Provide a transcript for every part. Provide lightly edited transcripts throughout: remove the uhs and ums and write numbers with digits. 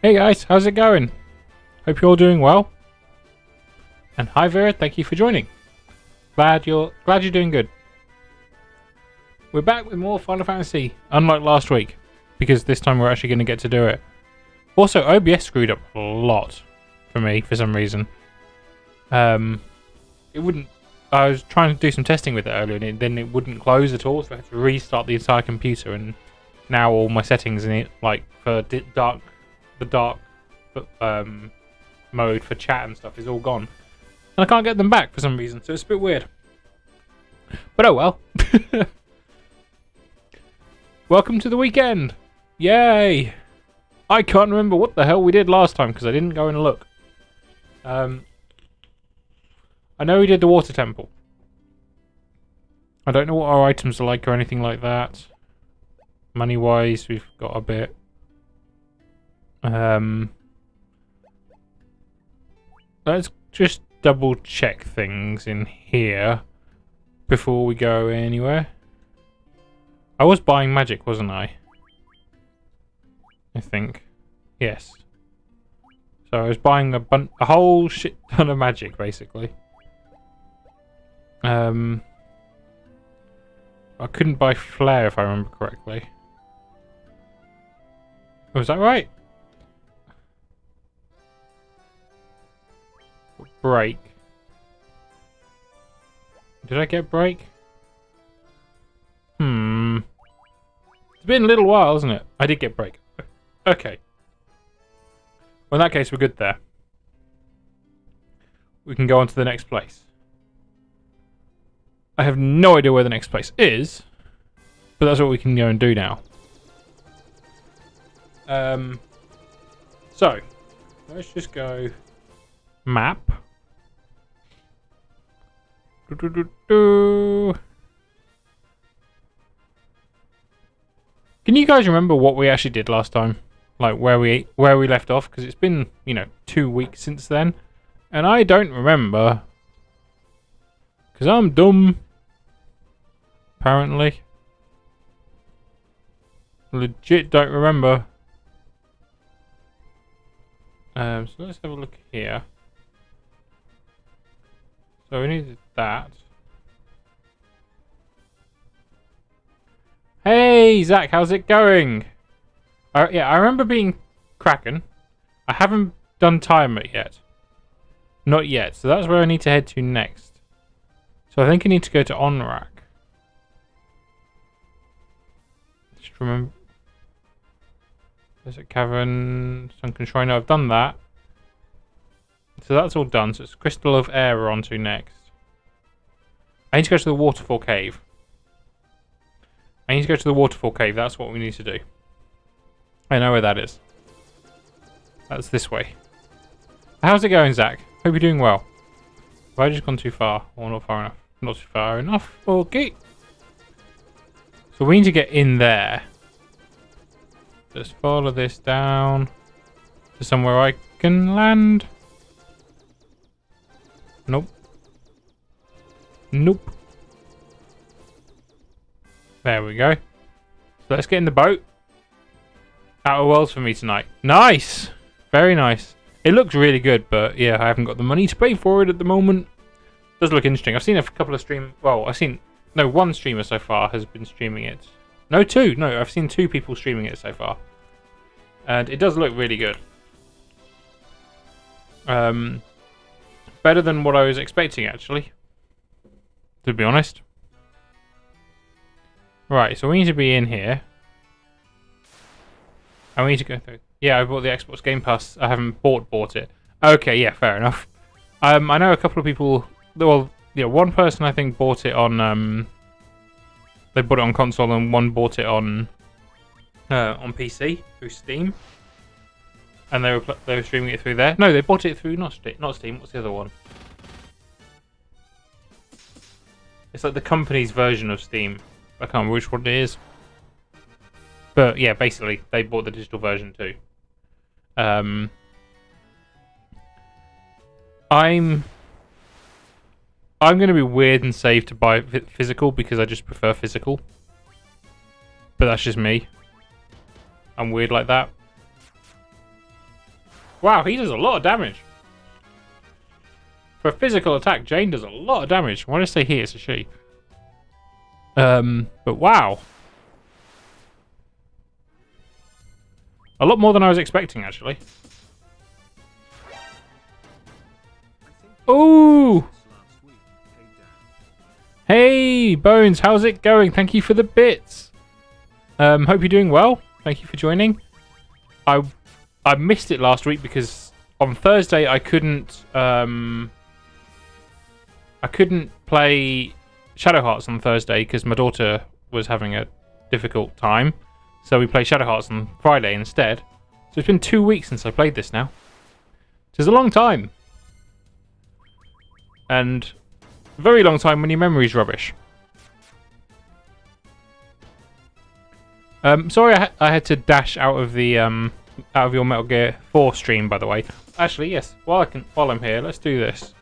Hey guys, how's it going? Hope you're all doing well. And hi Vera, thank you for joining. Glad you're doing good. We're back with more Final Fantasy, unlike last week, because this time we're actually going to get to do it. Also, OBS screwed up a lot for me for some reason. It wouldn't. I was trying to do some testing with it earlier, and then it wouldn't close at all, so I had to restart the entire computer. And now all my settings in it, like for the dark mode for chat and stuff, is all gone, and I can't get them back for some reason. So it's a bit weird. But oh well. Welcome to the weekend! Yay! I can't remember what the hell we did last time because I didn't go and look. I know we did the water temple. I don't know what our items are like or anything like that. Money wise, we've got a bit. Let's just double check things in here before we go anywhere. I was buying magic, wasn't I? I think. Yes. So I was buying a whole shit ton of magic, basically. I couldn't buy flare if I remember correctly. Was that right? Break. Did I get break? It's been a little while, hasn't it? I did get break. Okay. Well, in that case, we're good there. We can go on to the next place. I have no idea where the next place is, but that's what we can go and do now. So, let's just go map. Can you guys remember what we actually did last time? Like where we left off? Because it's been, 2 weeks since then, and I don't remember. Because I'm dumb. Apparently. Legit don't remember. So let's have a look here. So we needed that. Hey Zach, how's it going? Yeah, I remember being Kraken. I haven't done timer yet. Not yet, so that's where I need to head to next. So I think I need to go to Onrak. Just remember. Desert Cavern, Sunken Shrine. No, I've done that. So that's all done. So it's Crystal of Air we're on to next. I need to go to the Waterfall Cave. That's what we need to do. I know where that is. That's this way. How's it going, Zach? Hope you're doing well. Have I just gone too far? Or not far enough? Not too far enough. Okay. So we need to get in there. Just follow this down to somewhere I can land. Nope. Nope. There we go. So let's get in the boat. Outer Worlds for me tonight. Nice! Very nice. It looks really good, but yeah, I haven't got the money to pay for it at the moment. It does look interesting. I've seen a couple of one streamer so far has been streaming it. No, two. No, I've seen 2 people streaming it so far. And it does look really good. Better than what I was expecting, actually. To be honest. Right, so we need to be in here. And we need to go through. Yeah, I bought the Xbox Game Pass. I haven't bought it. Okay, yeah, fair enough. I know a couple of people. Well, yeah, one person I think bought it on. They bought it on console, and one bought it on PC through Steam. And they were streaming it through there. No, they bought it through not Steam. What's the other one? It's like the company's version of Steam. I can't remember which one it is. But yeah, basically, they bought the digital version too. I'm going to be weird and save to buy physical because I just prefer physical. But that's just me. I'm weird like that. Wow, he does a lot of damage. For a physical attack, Jane does a lot of damage. Why did I say he? It's a she. But wow. A lot more than I was expecting, actually. Ooh! Hey, Bones, how's it going? Thank you for the bits. Hope you're doing well. Thank you for joining. I missed it last week because on Thursday I couldn't play Shadow Hearts on Thursday because my daughter was having a difficult time. So we played Shadow Hearts on Friday instead. So it's been 2 weeks since I played this now. Which is a long time. And a very long time when your memory's rubbish. Sorry I had to dash out of the out of your Metal Gear 4 stream, by the way. Actually, yes, while I'm here, let's do this.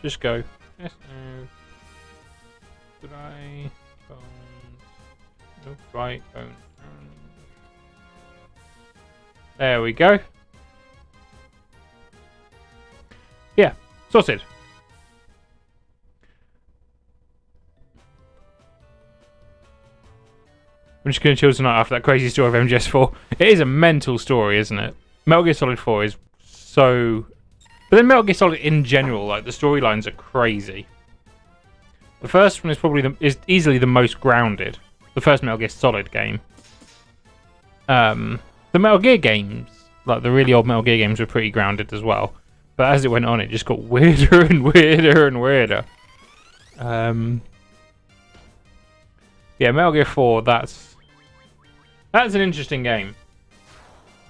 Just go. Yes, no. Did I? Bones. Nope, right, bones. There we go. Yeah, sorted. I'm just going to chill tonight after that crazy story of MGS4. It is a mental story, isn't it? Metal Gear Solid 4 is so... But then Metal Gear Solid in general, like, the storylines are crazy. The first one is probably is easily the most grounded. The first Metal Gear Solid game. The Metal Gear games, like the really old Metal Gear games, were pretty grounded as well. But as it went on, it just got weirder and weirder and weirder. Yeah, Metal Gear 4, that's an interesting game.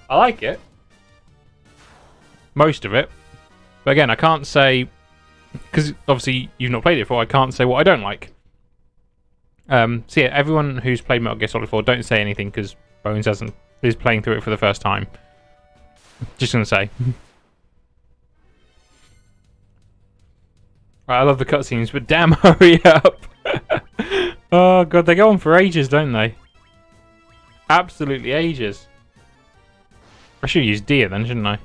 I like it. Most of it. But again, I can't say... Because obviously you've not played it before, I can't say what I don't like. So yeah, everyone who's played Metal Gear Solid 4, don't say anything because Bones is playing through it for the first time. Just gonna say. Right, I love the cutscenes, but damn, hurry up! Oh god, they go on for ages, don't they? Absolutely ages. I should use deer then, shouldn't I?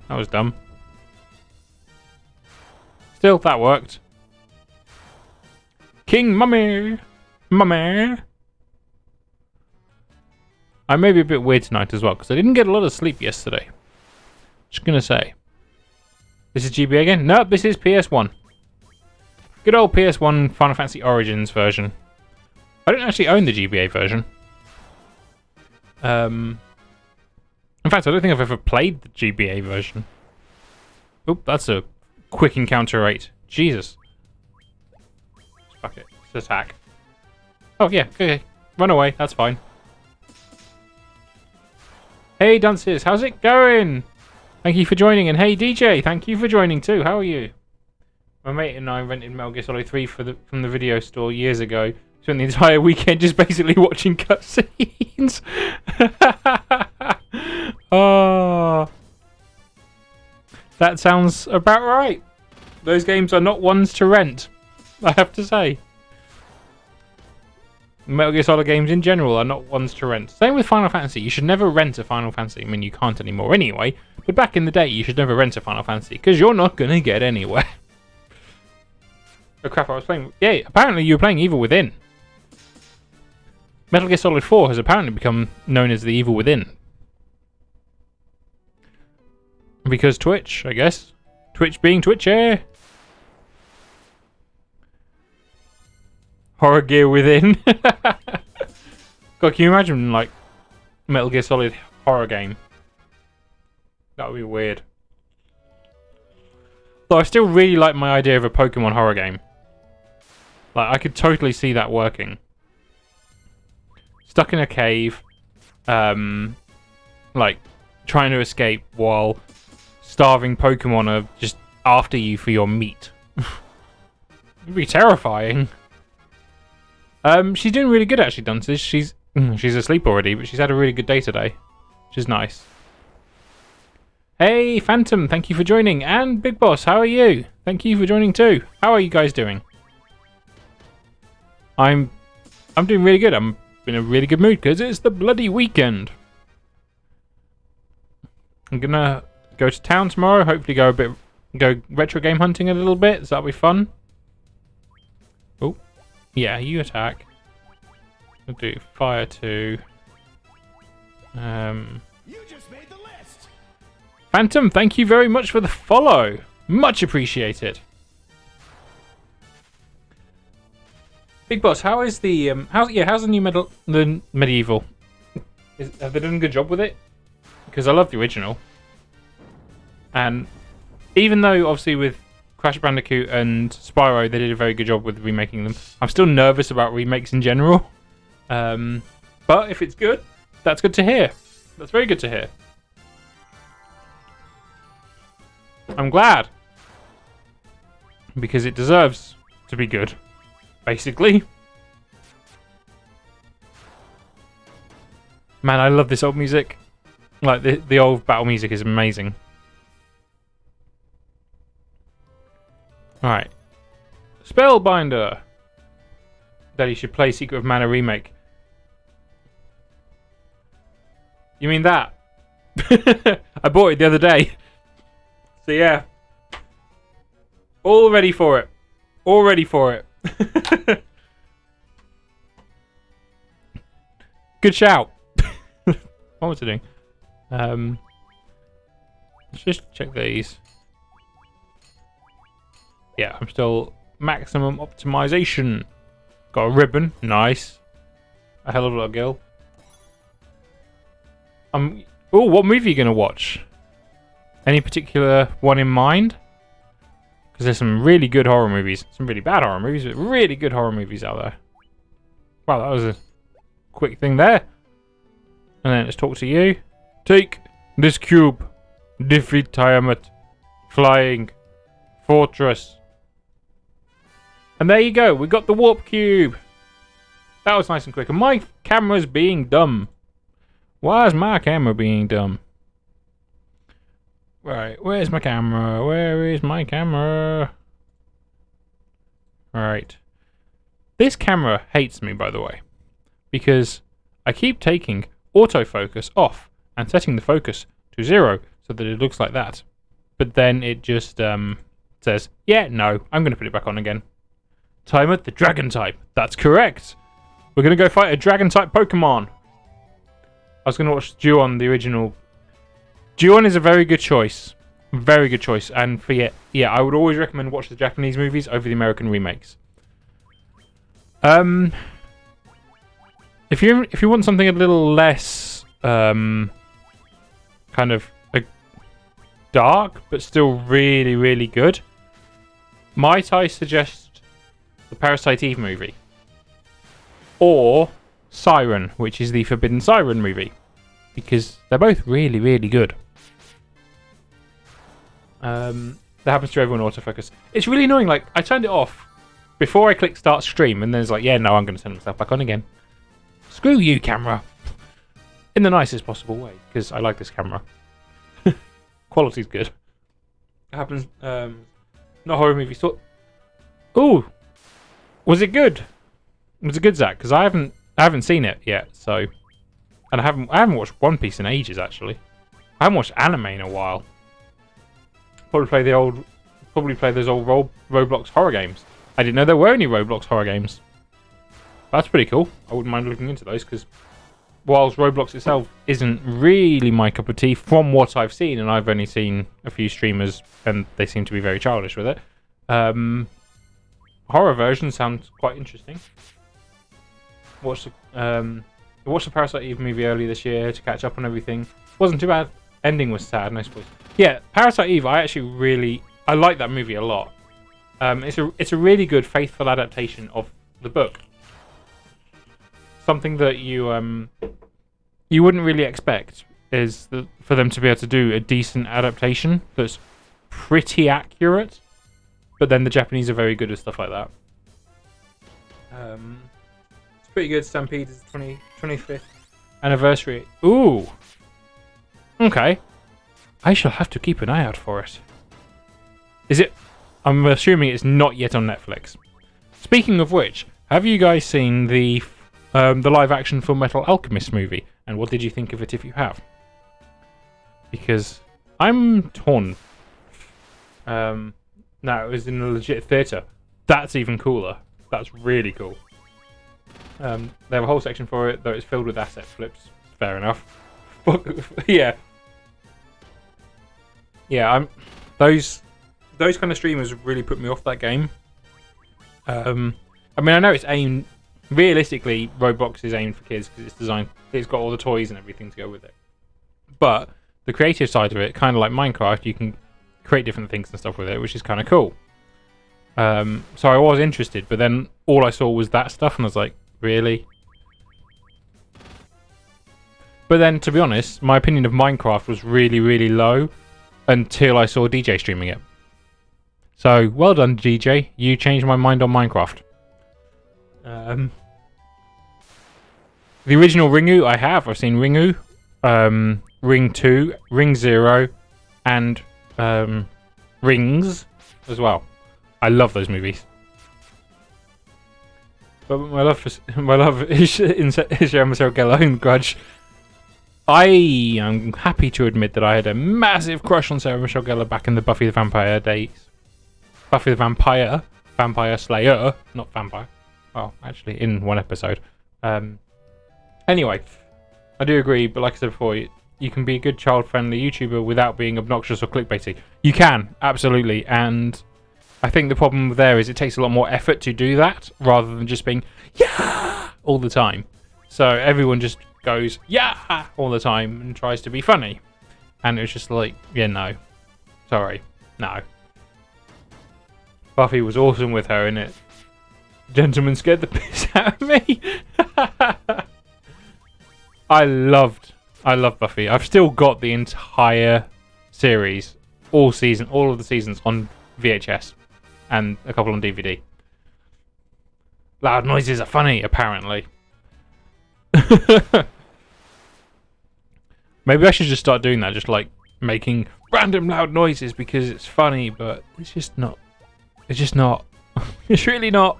That was dumb. Still, that worked. King Mummy! Mummy! I may be a bit weird tonight as well, because I didn't get a lot of sleep yesterday. Just gonna say. This is GBA again? Nope, this is PS1. Good old PS1 Final Fantasy Origins version. I don't actually own the GBA version. In fact, I don't think I've ever played the GBA version. Oop, that's a quick encounter rate. Jesus. Fuck it. Let's attack. Oh, yeah. Okay. Run away. That's fine. Hey, Dunces. How's it going? Thank you for joining. And hey, DJ. Thank you for joining too. How are you? My mate and I rented Metal Gear Solid 3 from the video store years ago. Spent the entire weekend just basically watching cutscenes. Oh, that sounds about right. Those games are not ones to rent, I have to say. Metal Gear Solid games in general are not ones to rent. Same with Final Fantasy. You should never rent a Final Fantasy. I mean, you can't anymore anyway. But back in the day, you should never rent a Final Fantasy because you're not going to get anywhere. Oh crap, I was playing... Yeah, apparently you were playing Evil Within. Metal Gear Solid 4 has apparently become known as the Evil Within. Because Twitch, I guess. Twitch being Twitchy. Horror Gear Within. God, can you imagine, like, Metal Gear Solid horror game? That would be weird. Though I still really like my idea of a Pokemon horror game. Like, I could totally see that working. Stuck in a cave, like, trying to escape while starving Pokemon are just after you for your meat. It'd be terrifying. She's doing really good, actually, Dunces. She's asleep already, but she's had a really good day today, which is nice. Hey, Phantom, thank you for joining. And Big Boss, how are you? Thank you for joining too. How are you guys doing? I'm doing really good. I'm in a really good mood because it's the bloody weekend. I'm gonna go to town tomorrow. Hopefully go retro game hunting a little bit. So that'll be fun. Oh, yeah, you attack. We'll do fire 2. You just made the list. Phantom, thank you very much for the follow. Much appreciated. Big Boss, how is the how's the new medieval? Have they done a good job with it? Because I love the original. And even though obviously with Crash Bandicoot and Spyro they did a very good job with remaking them, I'm still nervous about remakes in general. But if it's good, that's good to hear. That's very good to hear. I'm glad. Because it deserves to be good, basically. Man, I love this old music. Like, the old battle music is amazing. Alright. Spellbinder. That you should play Secret of Mana Remake. You mean that? I bought it the other day. So yeah. All ready for it. All ready for it. Good shout. What was I doing? Let's just check these. Yeah, I'm still maximum optimization. Got a ribbon. Nice. A hell of a lot of gil. Oh, what movie are you going to watch? Any particular one in mind? Because there's some really good horror movies. Some really bad horror movies, but really good horror movies out there. Wow, that was a quick thing there. And then let's talk to you. Take this cube. Defeat Tiamat. Flying. Fortress. And there you go. We got the warp cube. That was nice and quick. And my camera's being dumb. Why is my camera being dumb? Right, where's my camera? Where is my camera? Right. This camera hates me, by the way. Because I keep taking autofocus off and setting the focus to 0 so that it looks like that. But then it just says, yeah, no, I'm going to put it back on again. Timer, the dragon type. That's correct. We're going to go fight a dragon type Pokemon. I was going to watch Ju-On, the original. Ju-On is a very good choice. Very good choice. And for yeah, I would always recommend watch the Japanese movies over the American remakes. If you want something a little less kind of dark but still really, really good, might I suggest the Parasite Eve movie? Or Siren, which is the Forbidden Siren movie. Because they're both really, really good. That happens to everyone autofocus. It's really annoying, like, I turned it off before I clicked start stream, and then it's like, yeah, no, I'm going to turn myself back on again. Screw you, camera. In the nicest possible way, because I like this camera. Quality's good. It happens, not horror movie, so... Ooh! Was it good? Was it good, Zach? Because I haven't seen it yet, so... And I haven't watched One Piece in ages, actually. I haven't watched anime in a while. Probably play those old Roblox horror games. I didn't know there were any Roblox horror games. That's pretty cool. I wouldn't mind looking into those, because whilst Roblox itself isn't really my cup of tea from what I've seen, and I've only seen a few streamers, and they seem to be very childish with it, horror version sounds quite interesting. Watched the Parasite Eve movie earlier this year to catch up on everything. It wasn't too bad. Ending was sad, I suppose. Yeah, Parasite Eve, I like that movie a lot. It's a really good, faithful adaptation of the book. Something that you wouldn't really expect is for them to be able to do a decent adaptation that's pretty accurate. But then the Japanese are very good at stuff like that. It's pretty good. Stampede is 25th anniversary. Ooh. Okay. I shall have to keep an eye out for it. Is it? I'm assuming it's not yet on Netflix. Speaking of which, have you guys seen the live-action Full Metal Alchemist movie? And what did you think of it if you have? Because I'm torn. No, it was in a legit theatre. That's even cooler. That's really cool. They have a whole section for it, though it's filled with asset flips. Fair enough. Yeah. Yeah, those kind of streamers really put me off that game. I mean, I know it's aimed... Realistically, Roblox is aimed for kids because it's designed... It's got all the toys and everything to go with it. But the creative side of it, kind of like Minecraft, you can create different things and stuff with it, which is kind of cool. So I was interested, but then all I saw was that stuff, and I was like, really? But then, to be honest, my opinion of Minecraft was really, really low until I saw DJ streaming it. So, well done, DJ. You changed my mind on Minecraft. The original Ringu, I've seen Ringu, Ring 2, Ring 0, and Rings as well. I love those movies. But my love is in Michelle Gellar Grudge. I am happy to admit that I had a massive crush on Sarah Michelle Gellar back in the Buffy the Vampire days. Buffy the Vampire Slayer, not vampire. Well, actually, in one episode. Anyway, I do agree, but like I said before, you can be a good child-friendly YouTuber without being obnoxious or clickbaity. You can, absolutely, and I think the problem there is it takes a lot more effort to do that, rather than just being, yeah, all the time. So everyone just goes, yeah, all the time, and tries to be funny. And it was just like, yeah, no. Sorry, no. Buffy was awesome with her in it. Gentleman scared the piss out of me. I love Buffy. I've still got the entire series, all of the seasons on VHS, and a couple on DVD. Loud noises are funny, apparently. Maybe I should just start doing that, just like making random loud noises because it's funny, but it's just not. It's just not. It's really not.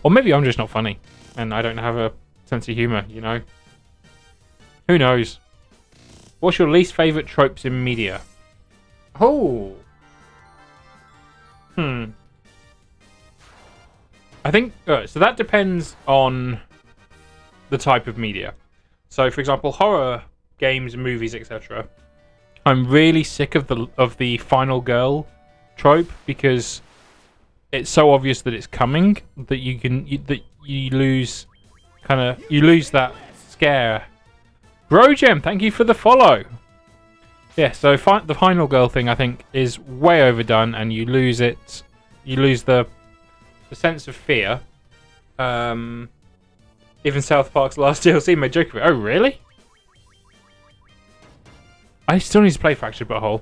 Or maybe I'm just not funny and I don't have a sense of humour, you know? Who knows? What's your least favourite tropes in media? Oh! I think... so that depends on the type of media. So, for example, horror games, movies, etc. I'm really sick of the final girl trope because it's so obvious that it's coming that you lose that scare. Brogem, thank you for the follow. Yeah, so the final girl thing I think is way overdone, and you lose it. You lose the sense of fear. Even South Park's last DLC made joke of it. Oh, really? I still need to play Fractured Butthole.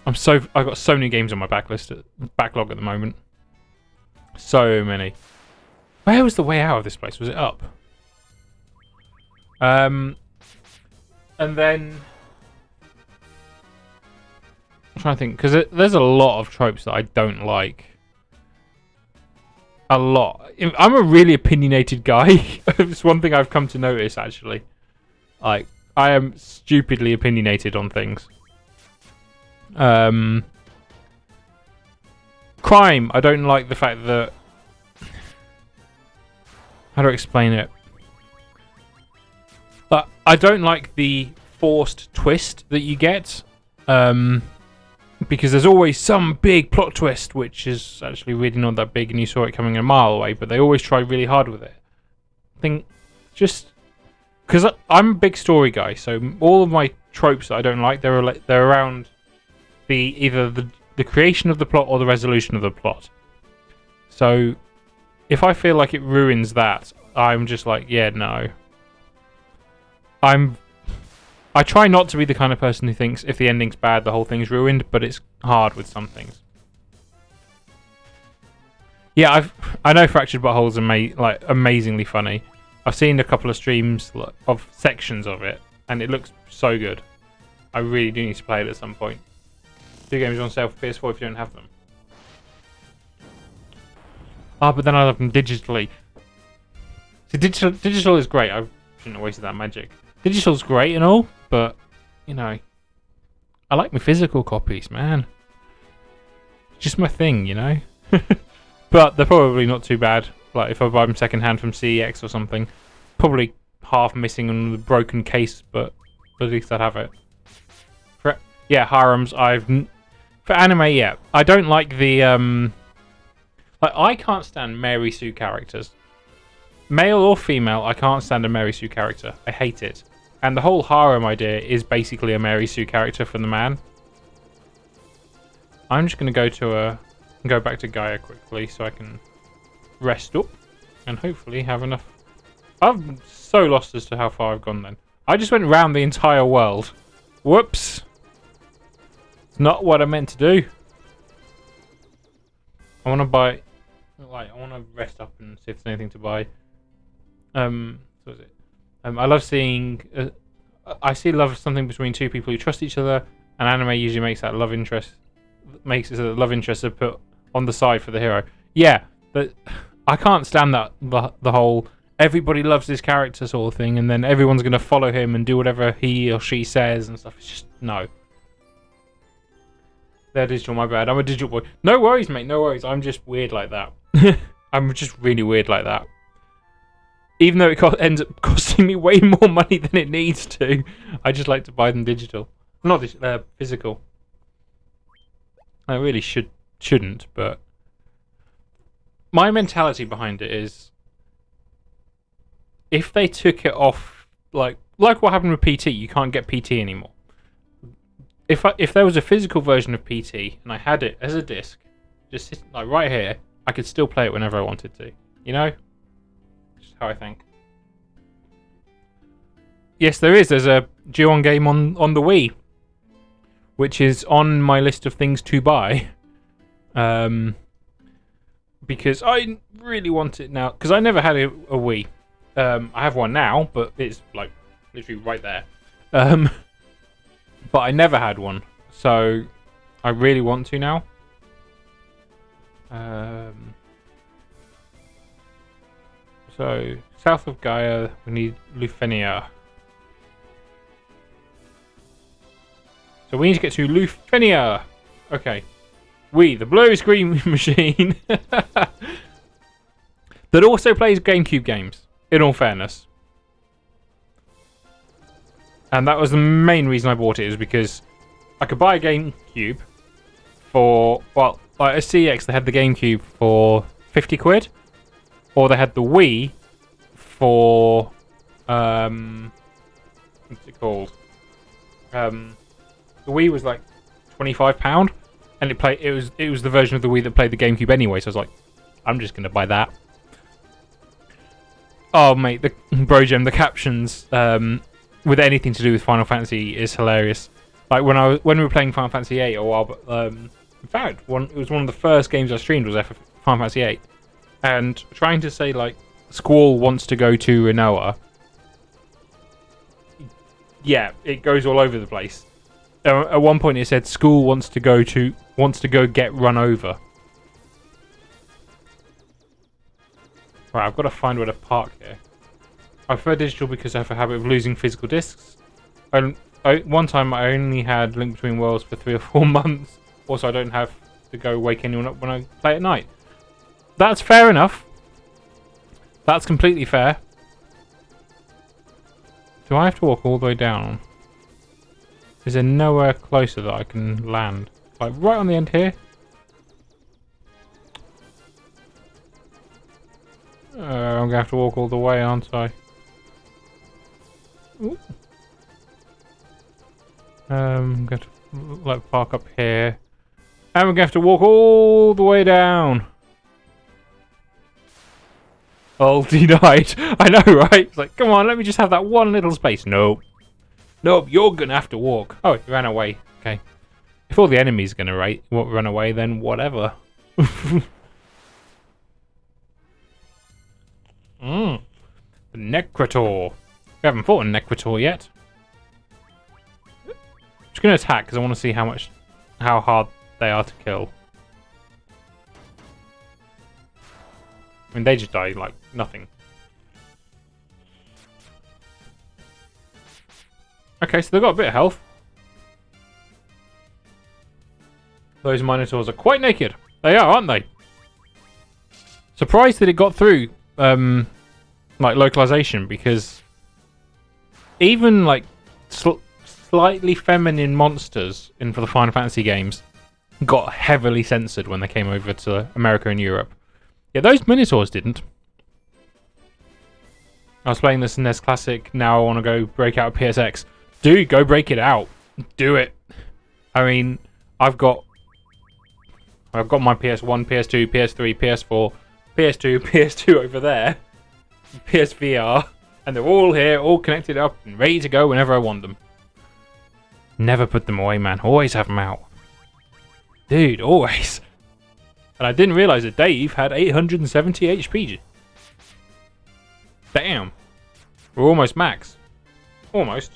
I've got so many games on my backlog at the moment. So many. Where was the way out of this place? Was it up? And then I'm trying to think, because there's a lot of tropes that I don't like. A lot. I'm a really opinionated guy. It's one thing I've come to notice, actually. Like, I am stupidly opinionated on things. Crime. I don't like the fact that... How do I explain it? But I don't like the forced twist that you get. Because there's always some big plot twist, which is actually really not that big, and you saw it coming a mile away, but they always try really hard with it. I think just... Because I'm a big story guy, so all of my tropes that I don't like, they're around either the creation of the plot or the resolution of the plot. So if I feel like it ruins that, I'm just like, yeah, no. I try not to be the kind of person who thinks if the ending's bad, the whole thing's ruined, but it's hard with some things. Yeah, I know Fractured Butthole's amazingly funny. I've seen a couple of streams of sections of it, and it looks so good. I really do need to play it at some point. 2 games on sale for PS4 if you don't have them. But then I have them digitally. See, digital is great. I shouldn't have wasted that magic. Digital's great and all, but you know, I like my physical copies, man. It's just my thing, you know. But they're probably not too bad. Like if I buy them secondhand from CEX or something, probably half missing on the broken case, but at least I'd have it. Yeah, harems. For anime, yeah, I don't like the like I can't stand Mary Sue characters, male or female. I can't stand a Mary Sue character. I hate it. And the whole harem idea is basically a Mary Sue character from the man. I'm just gonna go back to Gaia quickly so I can rest up and hopefully have enough. I'm so lost as to how far I've gone then. I just went round the entire world. Whoops. It's not what I meant to do. I want to buy... Like, I want to rest up and see if there's anything to buy. What is it? I love seeing... I see love as something between two people who trust each other, and anime usually makes that love interest... Makes it so that love interest are put on the side for the hero. Yeah, but I can't stand that, the whole... Everybody loves this character sort of thing, and then everyone's going to follow him and do whatever he or she says and stuff. It's just, no. They're digital, my bad. I'm a digital boy. No worries, mate, no worries. I'm just weird like that. I'm just really weird like that. Even though it ends up costing me way more money than it needs to, I just like to buy them digital. Not physical. I really shouldn't, but... My mentality behind it is... If they took it off, like what happened with PT, you can't get PT anymore. If there was a physical version of PT and I had it as a disc, just like right here, I could still play it whenever I wanted to. You know, just how I think. Yes, there is. There's a Ju-On game on the Wii, which is on my list of things to buy. Because I really want it now. Because I never had a Wii. I have one now, but it's like literally right there. But I never had one, so I really want to now. So south of Gaia, we need Lufenia. So we need to get to Lufenia. Okay, the blue screen machine that also plays GameCube games. In all fairness. And that was the main reason I bought it, is because I could buy a GameCube for, well, like at CEX they had the GameCube for 50 quid. Or they had the Wii for, what's it called? The Wii was like £25, and it was the version of the Wii that played the GameCube anyway, so I was like, I'm just going to buy that. Oh mate, the Brazen, the captions with anything to do with Final Fantasy is hilarious. Like when we were playing Final Fantasy VIII a while, but in fact, it was one of the first games I streamed was Final Fantasy VIII, and trying to say like Squall wants to go to Renoa. Yeah, it goes all over the place. At one point, it said Squall wants to go get run over. Right, I've got to find where to park here. I prefer digital because I have a habit of losing physical discs. One time I only had Link Between Worlds for 3 or 4 months. Also, I don't have to go wake anyone up when I play at night. That's fair enough. That's completely fair. Do I have to walk all the way down? Is there nowhere closer that I can land? Like right on the end here? I'm going to have to walk all the way, aren't I? Ooh. I'm going to like park up here. And we're going to have to walk all the way down. Oh, denied. I know, right? It's like, come on, let me just have that one little space. Nope. Nope, you're going to have to walk. Oh, you ran away. Okay. If all the enemies are going to run away, then whatever. The Necrotor. We haven't fought a Necrotor yet. I'm just going to attack because I want to see how hard they are to kill. I mean, they just die like nothing. Okay, so they've got a bit of health. Those Minotaurs are quite naked. They are, aren't they? Surprised that it got through, like, localization, because even, like, slightly feminine monsters for the Final Fantasy games got heavily censored when they came over to America and Europe. Yeah, those Minotaurs didn't. I was playing this NES Classic, now I want to go break out a PSX. Dude, go break it out. Do it. I mean, I've got my PS1, PS2, PS3, PS4, PS2, PS2 over there, PSVR, and they're all here, all connected up and ready to go whenever I want them. Never put them away, man. Always have them out. Dude, always. And I didn't realise that Dave had 870 HP. Damn. We're almost max. Almost.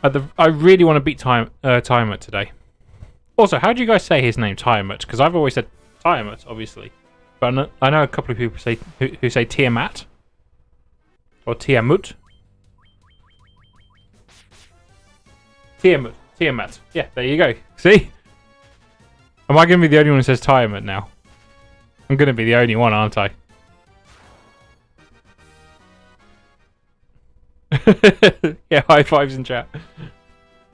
I really want to beat Tiamat today. Also, how do you guys say his name, Tiamat? Because I've always said Tiamat, obviously. But I know a couple of people who say Tiamat. Or Tiamut. Tiamat. Yeah, there you go. See? Am I going to be the only one who says Tiamat now? I'm going to be the only one, aren't I? Yeah, high fives in chat.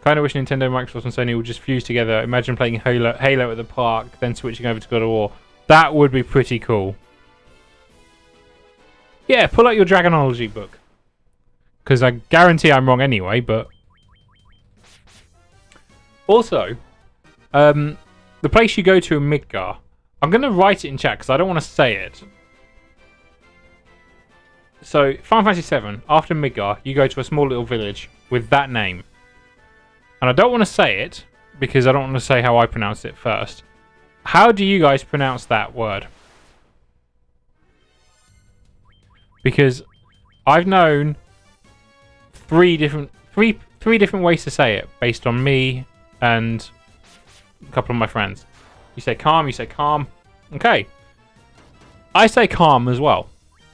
Kind of wish Nintendo, Microsoft, and Sony would just fuse together. Imagine playing Halo at the park, then switching over to God of War. That would be pretty cool. Yeah, pull out your Dragonology book. Because I guarantee I'm wrong anyway, but... Also, the place you go to in Midgar. I'm going to write it in chat because I don't want to say it. So, Final Fantasy VII, after Midgar, you go to a small little village with that name. And I don't want to say it, because I don't want to say how I pronounce it first. How do you guys pronounce that word? Because I've known three different ways to say it, based on me and a couple of my friends. You say calm, you say calm. Okay. I say calm as well,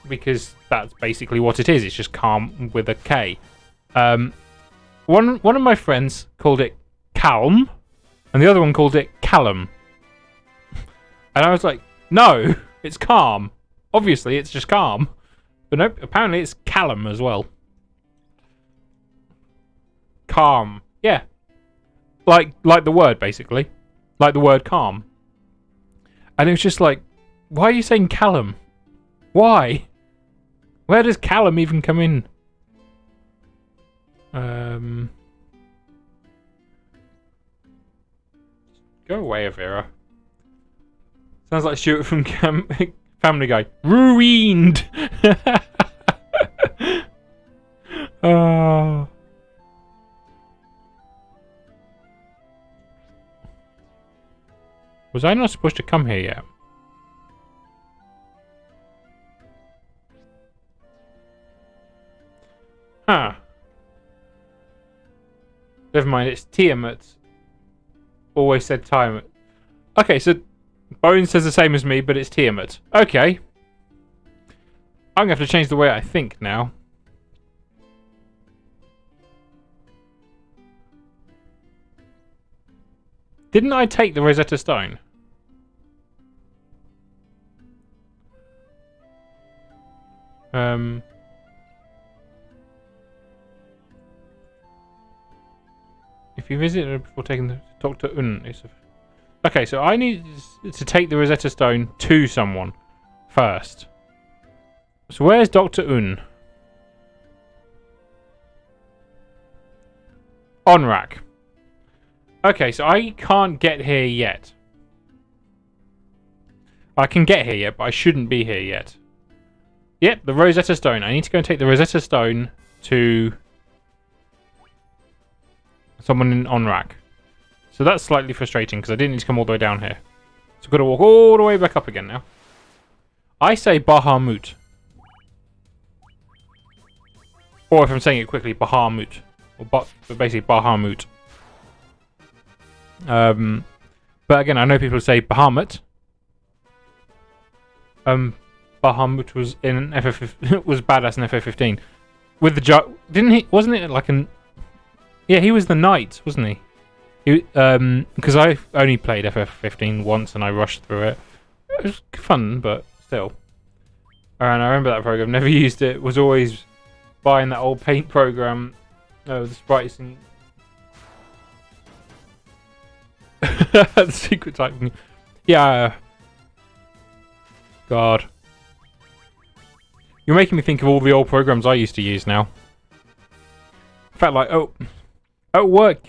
because that's basically what it is. It's just calm with a K. One of my friends called it calm, and the other one called it callum. And I was like, no, it's calm. Obviously, it's just calm. But nope, apparently it's callum as well. Calm. Yeah. Like the word, basically. Like the word calm. And it was just like, why are you saying callum? Why? Where does callum even come in? Go away, Avira. Sounds like Stuart from Family Guy. Ruined! Oh. Was I not supposed to come here yet? Huh. Never mind, it's Tiamat. Always said Tiamat. Okay, so Bones says the same as me, but it's Tiamat. Okay. I'm going to have to change the way I think now. Didn't I take the Rosetta Stone? If you visit her before taking the Dr. Un, okay, so I need to take the Rosetta Stone to someone first. So where's Dr. Un? Onrak. Okay, so I can't get here yet. I can get here yet, but I shouldn't be here yet. Yep, the Rosetta Stone. I need to go and take the Rosetta Stone to someone in Onrak. So that's slightly frustrating because I didn't need to come all the way down here. So I've got to walk all the way back up again now. I say Bahamut. Or if I'm saying it quickly, Bahamut. But basically Bahamut. But again, I know people say Bahamut. Bahamut was in FF was badass in FF15 with the didn't he? Wasn't it like an? Yeah, he was the knight, wasn't he? Because I only played FF15 once and I rushed through it. It was fun, but still. And I remember that program. Never used it. Was always buying that old paint program. The sprites and the secret typing. Yeah. God. You're making me think of all the old programs I used to use now. In fact, like, at work,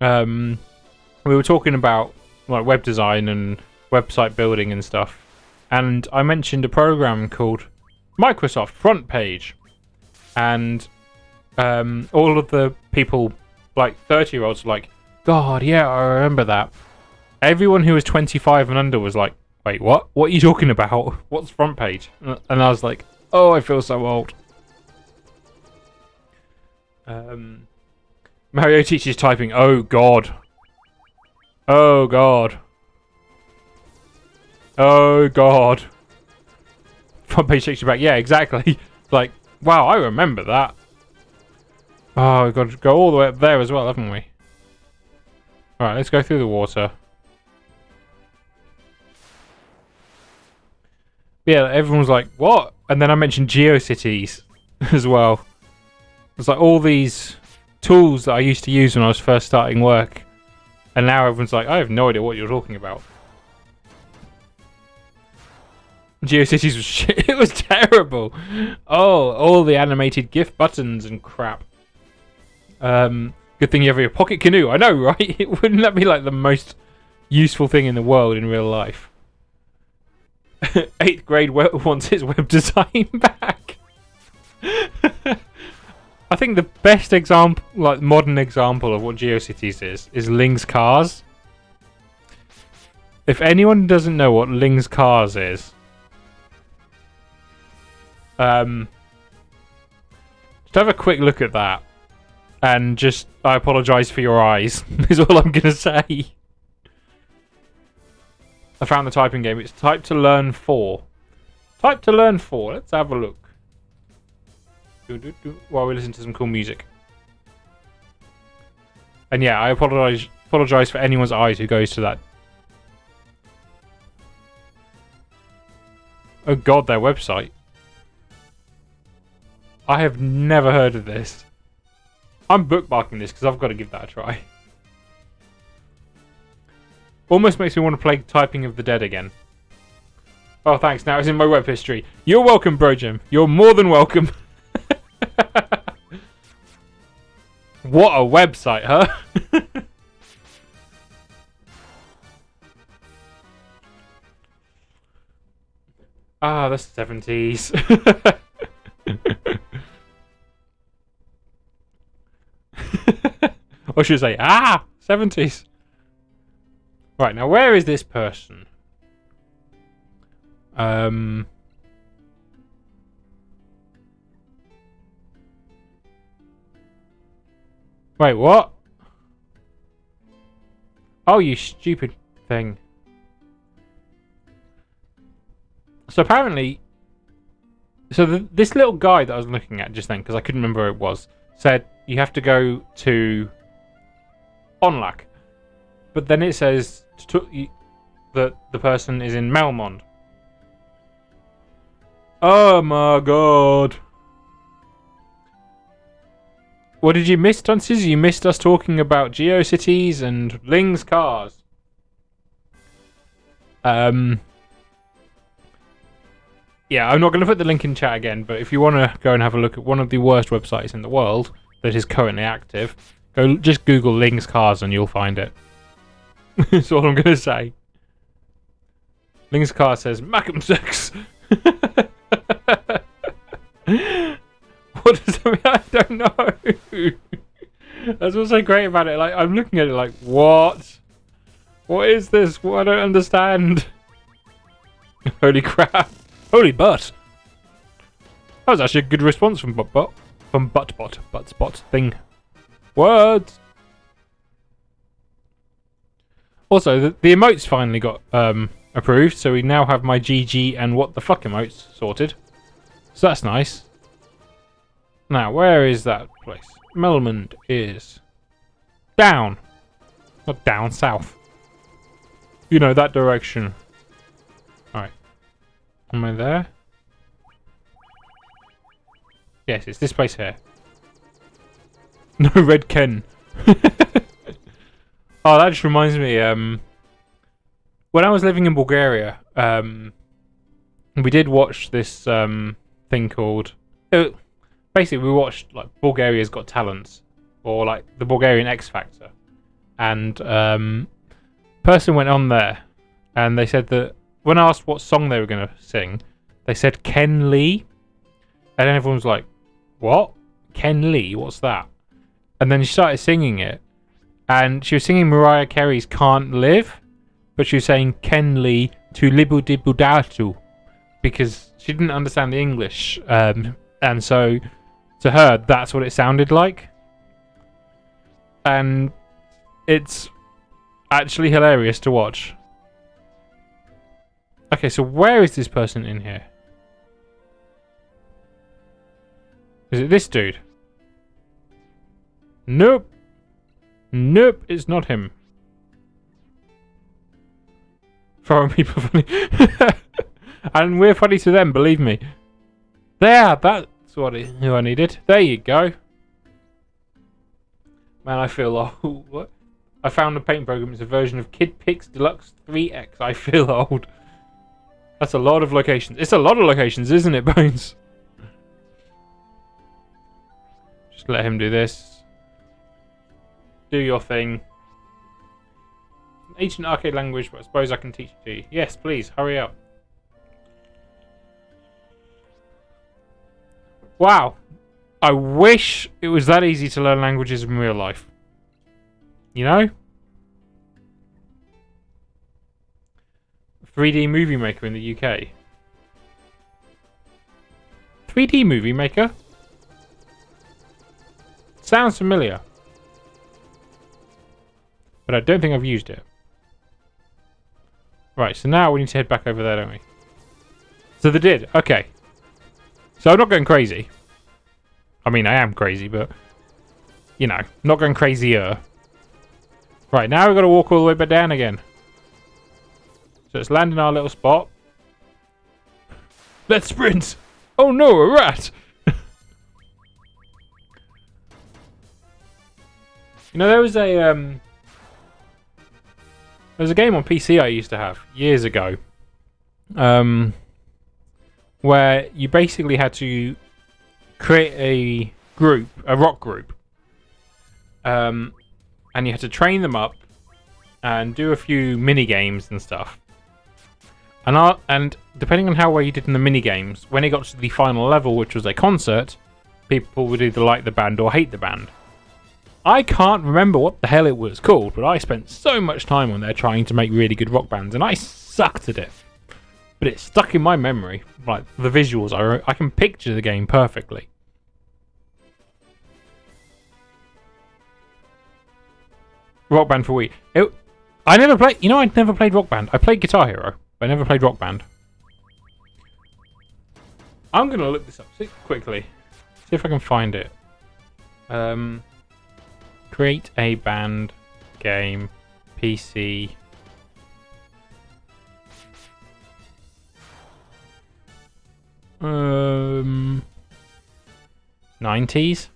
we were talking about like web design and website building and stuff, and I mentioned a program called Microsoft Front Page, and all of the people, like 30-year-olds, were like, God, yeah, I remember that. Everyone who was 25 and under was like, wait, what? What are you talking about? What's Front Page? And I was like, oh, I feel so old. Mario teaches typing. Oh, God. Oh, God. Oh, God. Front Page takes you back. Yeah, exactly. Like, wow, I remember that. Oh, we've got to go all the way up there as well, haven't we? Alright, let's go through the water. Yeah, everyone was like, what? And then I mentioned GeoCities as well. It's like all these tools that I used to use when I was first starting work. And now everyone's like, I have no idea what you're talking about. GeoCities was shit. It was terrible. Oh, all the animated GIF buttons and crap. Good thing you have your pocket canoe. I know, right? Wouldn't that be like the most useful thing in the world in real life? 8th grade wants his web design back. I think the best example, like modern example of what GeoCities is Ling's Cars. If anyone doesn't know what Ling's Cars is, just have a quick look at that, and just I apologise for your eyes. Is all I'm gonna say. I found the typing game. It's Type to Learn 4. Type to Learn 4. Let's have a look. While we listen to some cool music. And yeah, I apologise for anyone's eyes who goes to that. Oh God, their website. I have never heard of this. I'm bookmarking this because I've got to give that a try. Almost makes me want to play Typing of the Dead again. Oh, thanks. Now it's in my web history. You're welcome, Bro Jim. You're more than welcome. What a website, huh? Ah, the 70s. Or should I say, 70s. Right, now where is this person? Wait, what? Oh, you stupid thing. So apparently, this little guy that I was looking at just then, because I couldn't remember where it was, said you have to go to Onlak. But then it says that the person is in Melmond. Oh my God. What did you miss, Dunces? You missed us talking about GeoCities and Ling's Cars. Yeah, I'm not going to put the link in chat again, but if you want to go and have a look at one of the worst websites in the world that is currently active, just Google Ling's Cars and you'll find it. That's all I'm going to say. Ling's Car says, Macam sex. What does that mean? I don't know. That's what's so great about it. Like, I'm looking at it like, what? What is this? What? I don't understand. Holy crap. Holy butt. That was actually a good response from Buttbot. From Buttspot thing. Words. Also, the emotes finally got approved, so we now have my GG and what the fuck emotes sorted. So that's nice. Now, where is that place? Melmond is down. Not down, south. You know, that direction. Alright. Am I there? Yes, it's this place here. No Red Ken. Oh, that just reminds me, when I was living in Bulgaria, we did watch this thing called... basically, we watched like Bulgaria's Got Talent, or like the Bulgarian X Factor. And person went on there, and they said that when I asked what song they were going to sing, they said Ken Lee. And then everyone was like, what? Ken Lee? What's that? And then she started singing it. And she was singing Mariah Carey's Can't Live. But she was saying Ken Lee to Libu Dibu Datu. Because she didn't understand the English. And so, to her, that's what it sounded like. And it's actually hilarious to watch. Okay, so where is this person in here? Is it this dude? Nope. Nope, it's not him. Foreign people funny. And we're funny to them, believe me. There, that's who I needed. There you go. Man, I feel old. What? I found a paint program. It's a version of Kid Pix Deluxe 3X. I feel old. That's a lot of locations. It's a lot of locations, isn't it, Bones? Just let him do this. Do your thing. Ancient arcade language, but I suppose I can teach it to you. Yes, please, hurry up. Wow. I wish it was that easy to learn languages in real life. You know? 3D Movie Maker in the UK. 3D Movie Maker? Sounds familiar. But I don't think I've used it. Right, so now we need to head back over there, don't we? So they did. Okay. So I'm not going crazy. I mean, I am crazy, but... You know, not going crazier. Right, now we've got to walk all the way back down again. So let's land in our little spot. Let's sprint! Oh no, a rat! You know, there was a game on PC I used to have years ago, where you basically had to create a group, a rock group, and you had to train them up and do a few mini games and stuff. And depending on how well you did in the mini games, when it got to the final level, which was a concert, people would either like the band or hate the band. I can't remember what the hell it was called, but I spent so much time on there trying to make really good rock bands, and I sucked at it. But it's stuck in my memory, like the visuals. I can picture the game perfectly. Rock Band for Wii. I never played. You know, I never played Rock Band. I played Guitar Hero, but I never played Rock Band. I'm gonna look this up quickly. See if I can find it. Create a band game PC. '90s.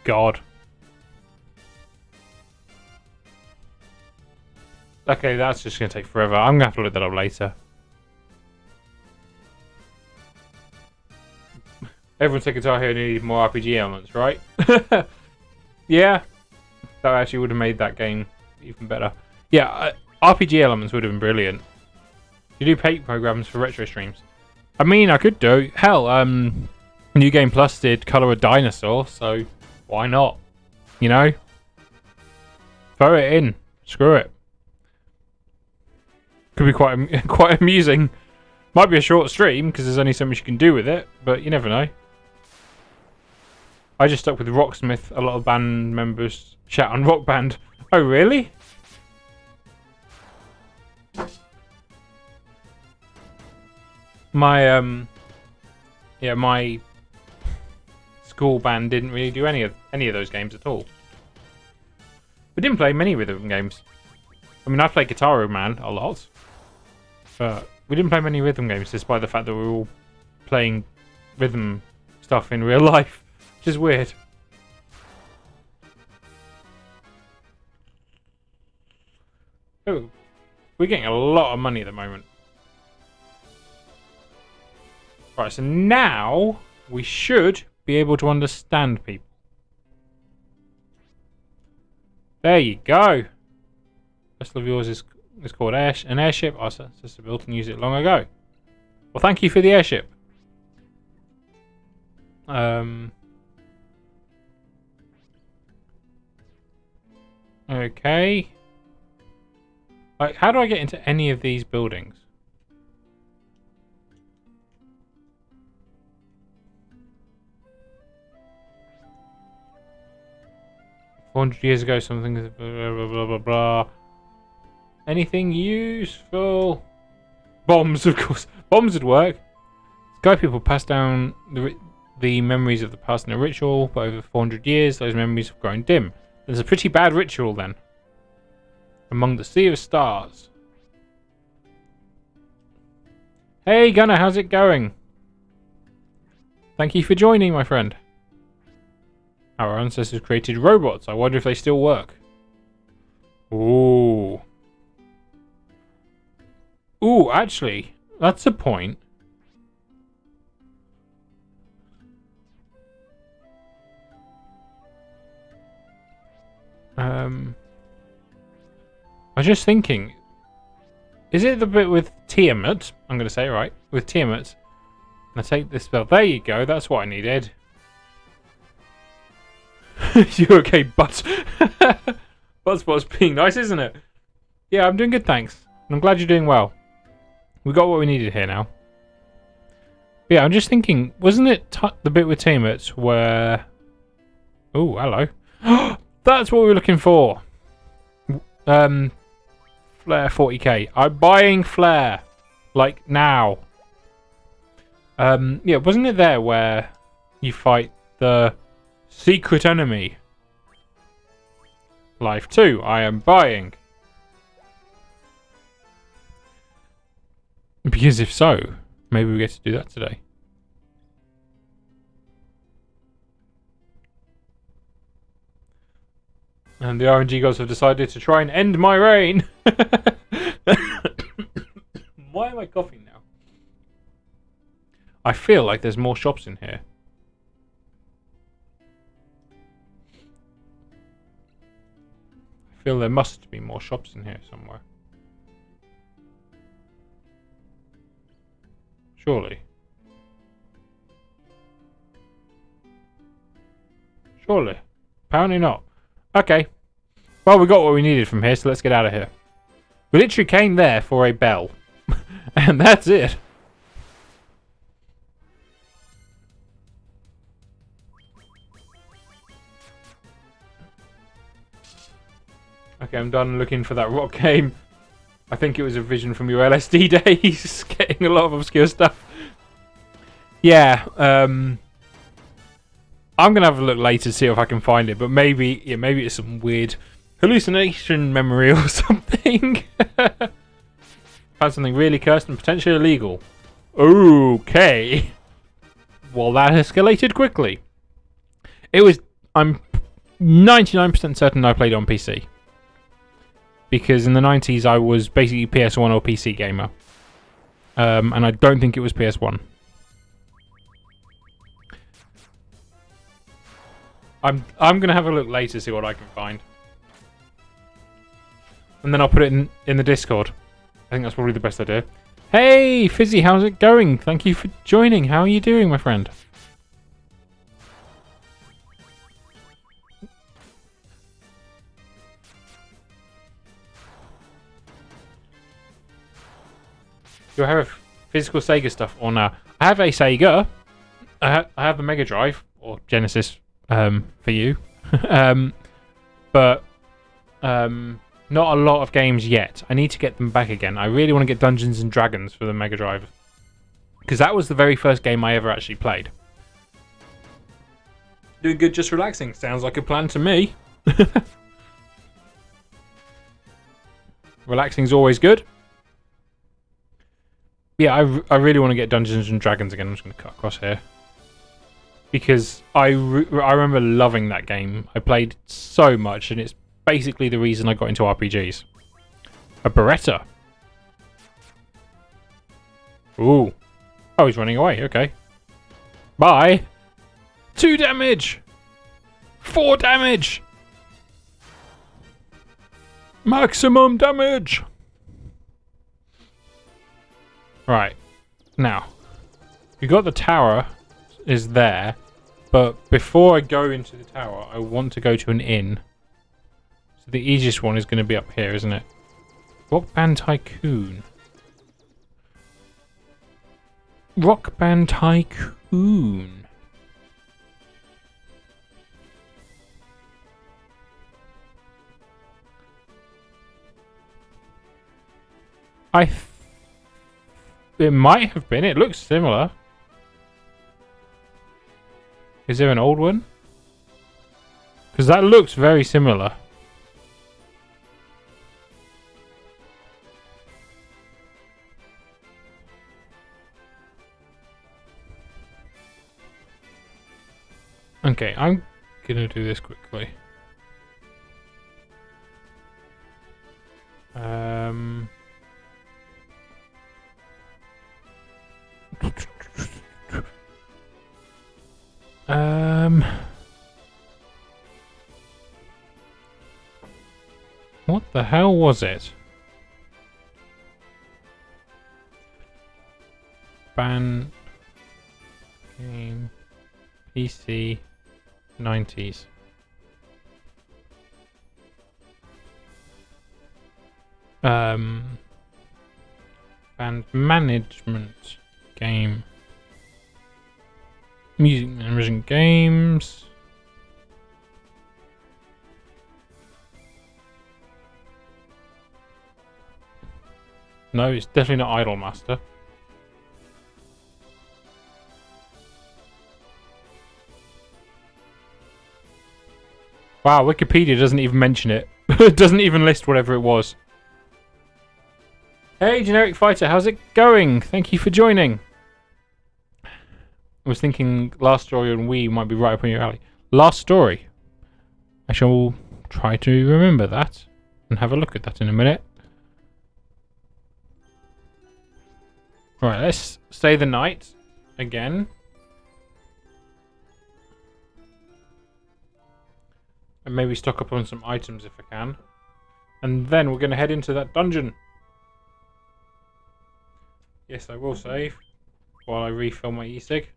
God. Okay, that's just gonna take forever. I'm gonna have to look that up later. Everyone said Guitar Hero needed more RPG elements, right? Yeah. That actually would have made that game even better. Yeah, RPG elements would have been brilliant. You do paint programs for retro streams. I mean, I could do. Hell, New Game Plus did Color a Dinosaur, so why not? You know? Throw it in. Screw it. Could be quite amusing. Might be a short stream, because there's only so much you can do with it, but you never know. I just stuck with Rocksmith. A lot of band members shout on Rock Band. Oh, really? My my school band didn't really do any of those games at all. We didn't play many rhythm games. I mean, I played Guitar Hero Man a lot, but we didn't play many rhythm games, despite the fact that we were all playing rhythm stuff in real life, which is weird. Oh, we're getting a lot of money at the moment. Right, so now we should be able to understand people. There you go. Vessel of yours is called an airship. Our sister built and used it long ago. Well, thank you for the airship. Okay. Like, how do I get into any of these buildings? $400 ago, something blah blah blah blah blah. Anything useful? Bombs, of course. Bombs would work. Sky people pass down the memories of the past in a ritual, but over 400 years, those memories have grown dim. There's a pretty bad ritual then. Among the sea of stars. Hey Gunnar, how's it going? Thank you for joining, my friend. Our ancestors created robots. I wonder if they still work. Ooh. Ooh, actually, that's a point. I was just thinking, is it the bit with Tiamat? I'm going to say it right. With Tiamat. And I take this spell. There you go. That's what I needed. You okay, Butt? Butt's being nice, isn't it? Yeah, I'm doing good, thanks. And I'm glad you're doing well. We got what we needed here now. But yeah, I'm just thinking, wasn't it the bit with Tiamat where... Oh, hello. That's what we were looking for. Flare 40k. I'm buying Flare. Like, now. Yeah, wasn't it there where you fight the secret enemy? Life 2. I am buying. Because if so, maybe we get to do that today. And the RNG gods have decided to try and end my reign. Why am I coughing now? I feel like there's more shops in here. I feel there must be more shops in here somewhere. Surely. Surely. Apparently not. Okay. Well, we got what we needed from here, so let's get out of here. We literally came there for a bell. And that's it. Okay, I'm done looking for that rock game. I think it was a vision from your LSD days. Getting a lot of obscure stuff. Yeah, I'm gonna have a look later to see if I can find it, but maybe it's some weird hallucination memory or something. Found something really cursed and potentially illegal. Okay. Well, that escalated quickly. I'm 99% certain I played on PC. Because in the 90s I was basically PS1 or PC gamer. And I don't think it was PS1. I'm gonna have a look later, see what I can find. And then I'll put it in the Discord. I think that's probably the best idea. Hey, Fizzy, how's it going? Thank you for joining. How are you doing, my friend? Do I have physical Sega stuff or no? I have a Sega. I have a Mega Drive or Genesis for you. But not a lot of games yet. I need to get them back again. I really want to get Dungeons and Dragons for the Mega Drive, because that was the very first game I ever actually played. Doing good, just relaxing. Sounds like a plan to me. Relaxing's always good. Yeah, I really want to get Dungeons and Dragons again. I'm just going to cut across here, because I remember loving that game. I played so much, and it's basically the reason I got into RPGs. A Beretta. Ooh. Oh, he's running away. Okay. Bye. 2 damage. 4 damage. Maximum damage. Right. Now, we got the tower is there, but before I go into the tower, I want to go to an inn. So the easiest one is going to be up here, isn't it? Rock Band Tycoon. Rock Band Tycoon. It might have been. It looks similar. Is there an old one? Because that looks very similar. Okay, I'm gonna do this quickly. What the hell was it? Ban game PC 90s. Band management game. Music management games. No, it's definitely not Idolmaster. Wow, Wikipedia doesn't even mention it. It doesn't even list whatever it was. Hey, Generic Fighter, how's it going? Thank you for joining. I was thinking Last Story on Wii might be right up on your alley. Last Story. I shall try to remember that and have a look at that in a minute. Right, let's stay the night again. And maybe stock up on some items if I can. And then we're going to head into that dungeon. Yes, I will save while I refill my e-cig.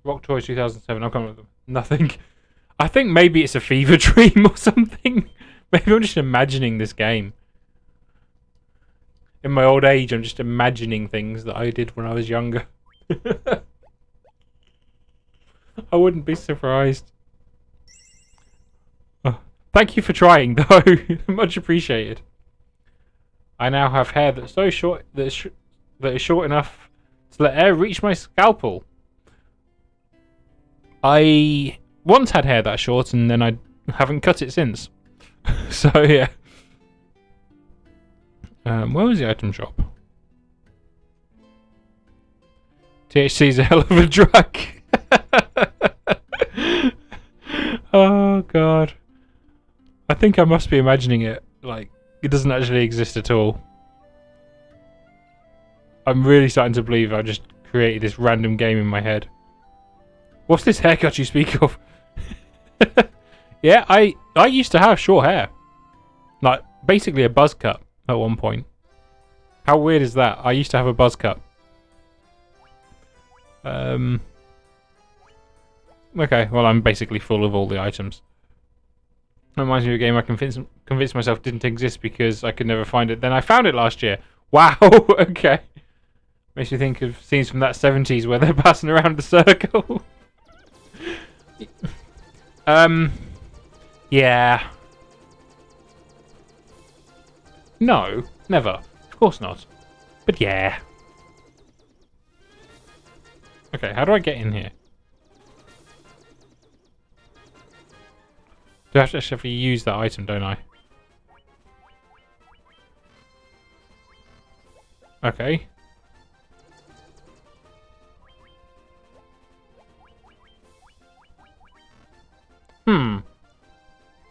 Rock Toys 2007. I'll come with them. Nothing. I think maybe it's a fever dream or something. Maybe I'm just imagining this game. In my old age, I'm just imagining things that I did when I was younger. I wouldn't be surprised. Oh, thank you for trying, though. Much appreciated. I now have hair that's so short that is short enough to let air reach my scalpel. I once had hair that short, and then I haven't cut it since. So yeah. Where was the item shop? THC's a hell of a drug. Oh god. I think I must be imagining it. Like, it doesn't actually exist at all. I'm really starting to believe I just created this random game in my head. What's this haircut you speak of? Yeah, I used to have short hair. Like, basically a buzz cut at one point. How weird is that? I used to have a buzz cut. Okay, well, I'm basically full of all the items. That reminds me of a game I convinced myself didn't exist because I could never find it. Then I found it last year. Wow, okay. Makes me think of scenes from that 70s where they're passing around the circle. Yeah. No, never. Of course not. But yeah. Okay, how do I get in here? Do I have to actually use that item, don't I? Okay.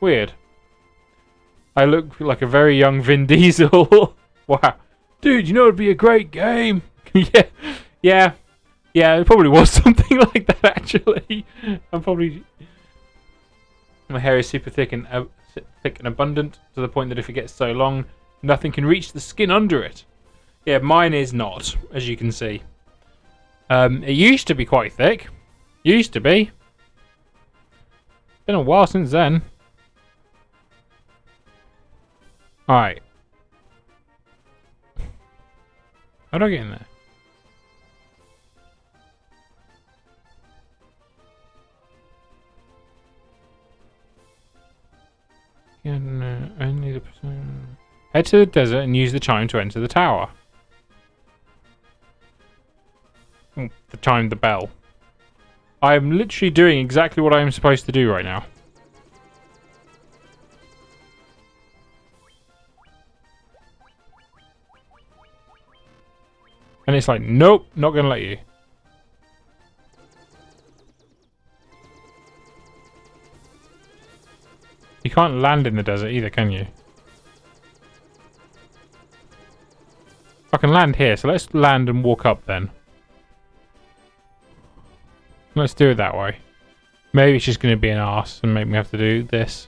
Weird. I look like a very young Vin Diesel. Wow. Dude, you know it'd be a great game. Yeah. Yeah, it probably was something like that, actually. I'm probably... My hair is super thick and abundant, to the point that if it gets so long, nothing can reach the skin under it. Yeah, mine is not, as you can see. It used to be quite thick. Used to be. Been a while since then. Alright. How do I get in there? Yeah, no, only the person. Head to the desert and use the chime to enter the tower. The chime, the bell. I am literally doing exactly what I am supposed to do right now. And it's like, nope, not gonna let you. You can't land in the desert either, can you? I can land here, so let's land and walk up then. Let's do it that way. Maybe it's just going to be an arse and make me have to do this.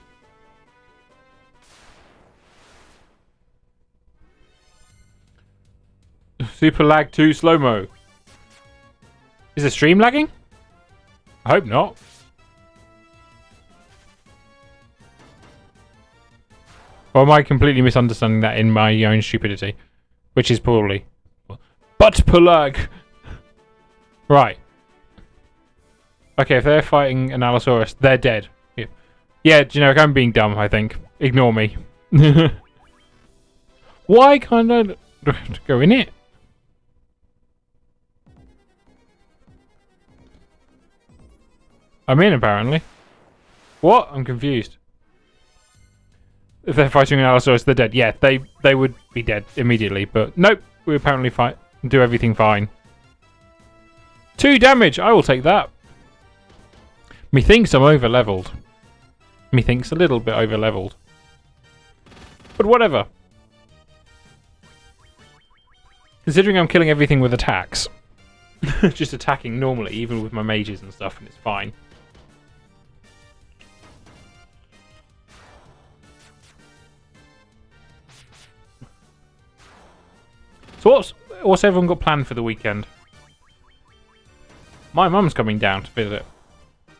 Super lag 2 slow-mo. Is the stream lagging? I hope not. Or am I completely misunderstanding that in my own stupidity? Which is probably... But per lag! Right. Okay, if they're fighting an Allosaurus, they're dead. Yeah, generic, I'm being dumb, I think. Ignore me. Why can't I go in it? I'm in, apparently. What? I'm confused. If they're fighting an Allosaurus, they're dead. Yeah, they would be dead immediately, but nope. We apparently do everything fine. 2 damage! I will take that. Methinks I'm over-leveled. Methinks a little bit over-leveled. But whatever. Considering I'm killing everything with attacks. Just attacking normally, even with my mages and stuff, and it's fine. So what's everyone got planned for the weekend? My mum's coming down to visit.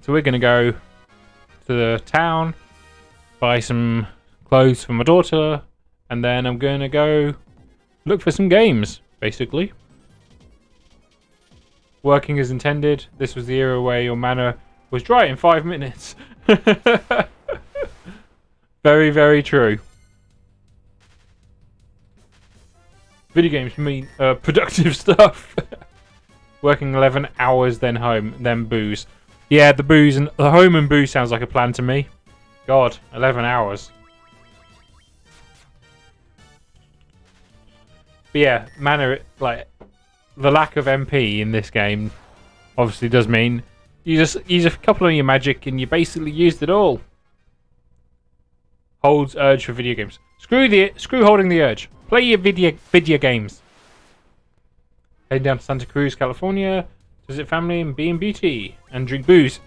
So we're going to go to the town, buy some clothes for my daughter, and then I'm going to go look for some games, basically. Working as intended. This was the era where your mana was dry in 5 minutes. Very, very true. Video games mean productive stuff. Working 11 hours, then home, then booze. Yeah, the booze and the home and booze sounds like a plan to me. God, 11 hours. But yeah, mana, like the lack of MP in this game obviously does mean you just use a couple of your magic and you basically used it all. Holds urge for video games. Screw holding the urge. Play your video games. Head down to Santa Cruz, California, visit family and be in beauty and drink booze.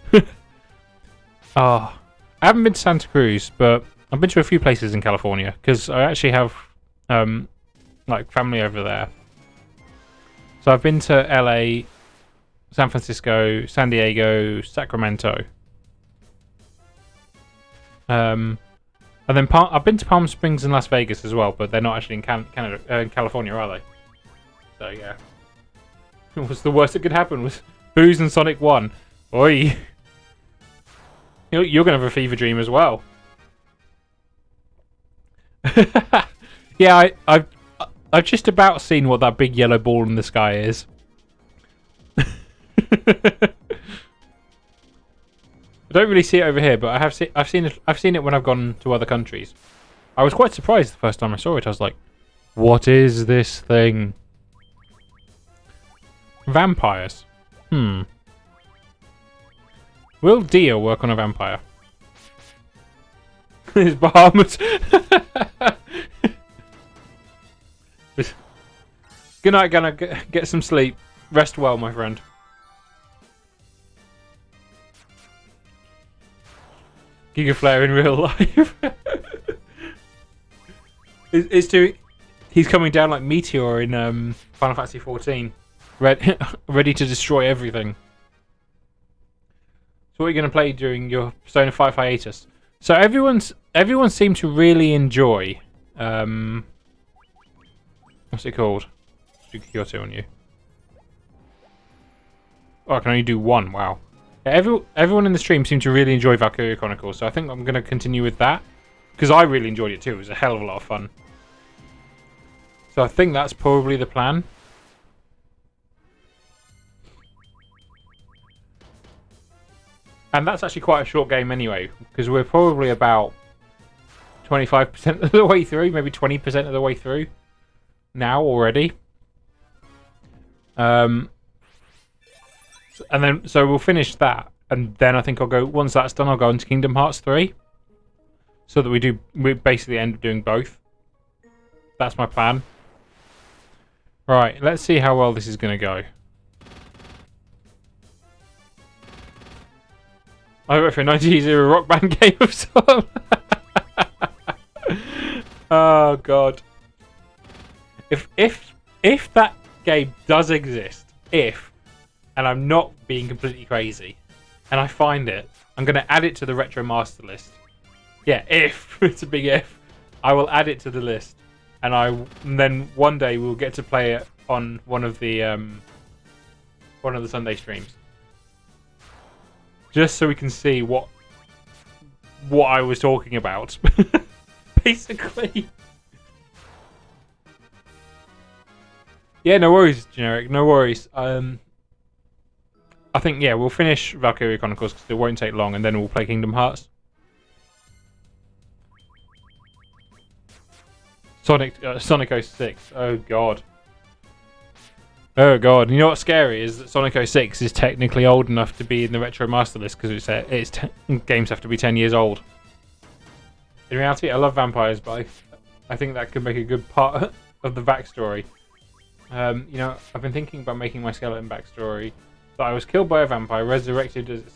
I haven't been to Santa Cruz, but I've been to a few places in California because I actually have like family over there. So I've been to LA, San Francisco, San Diego, Sacramento. And then I've been to Palm Springs and Las Vegas as well, but they're not actually in California, are they? So yeah. What's the worst that could happen was booze and Sonic 1. Oi. You're going to have a fever dream as well. Yeah, I've just about seen what that big yellow ball in the sky is. I don't really see it over here, but I've seen it when I've gone to other countries. I was quite surprised the first time I saw it. I was like, "What is this thing?" Vampires. Will Dio work on a vampire? His Bahamas. Good night, gonna get some sleep. Rest well, my friend. Giga Flare in real life. He's coming down like Meteor in Final Fantasy 14. Ready to destroy everything. So what are you going to play during your Persona 5 hiatus? So everyone seemed to really enjoy what's it called? Kyoto on you. Oh, I can only do one. Wow. Yeah, everyone in the stream seemed to really enjoy Valkyria Chronicles, so I think I'm going to continue with that because I really enjoyed it too. It was a hell of a lot of fun. So I think that's probably the plan. And that's actually quite a short game anyway, because we're probably about 25% of the way through, maybe 20% of the way through now already. And then so we'll finish that, and then I think I'll go. Once that's done, I'll go into Kingdom Hearts 3, so that we basically end up doing both. That's my plan. Right, let's see how well this is going to go. I went for a 1980 Rock Band game of some. Oh god. If that game does exist, and I'm not being completely crazy, and I find it, I'm going to add it to the Retro Master list. Yeah, if. It's a big if. I will add it to the list. And then one day we'll get to play it on one of the Sunday streams. Just so we can see what I was talking about. Basically. Yeah, no worries, Generic. No worries. I think, yeah, we'll finish Valkyria Chronicles because it won't take long, and then we'll play Kingdom Hearts. Sonic 06. Oh, God. Oh, God. You know what's scary is that Sonic 06 is technically old enough to be in the Retro Master list because games have to be 10 years old. In reality, I love vampires, but I think that could make a good part of the backstory. You know, I've been thinking about making my skeleton backstory that I was killed by a vampire, resurrected as a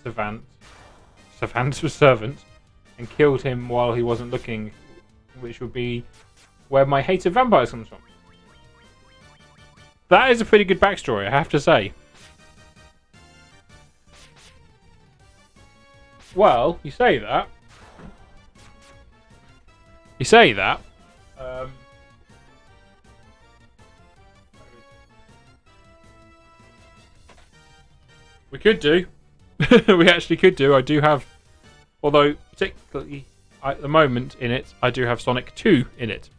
servant, and killed him while he wasn't looking, which would be where my hate of vampires comes from. That is a pretty good backstory, I have to say. Well, you say that. We could do. We actually could do. I do have, although particularly at the moment in it, I do have Sonic 2 in it.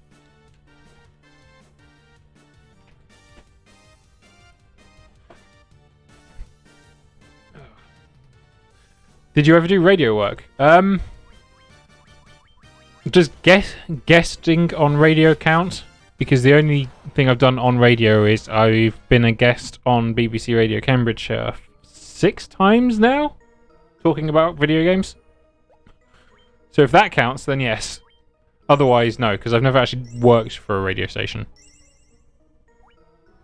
Did you ever do radio work? Does guesting on radio count? Because the only thing I've done on radio is I've been a guest on BBC Radio Cambridgeshire 6 times now, talking about video games. So if that counts, then yes. Otherwise, no, because I've never actually worked for a radio station.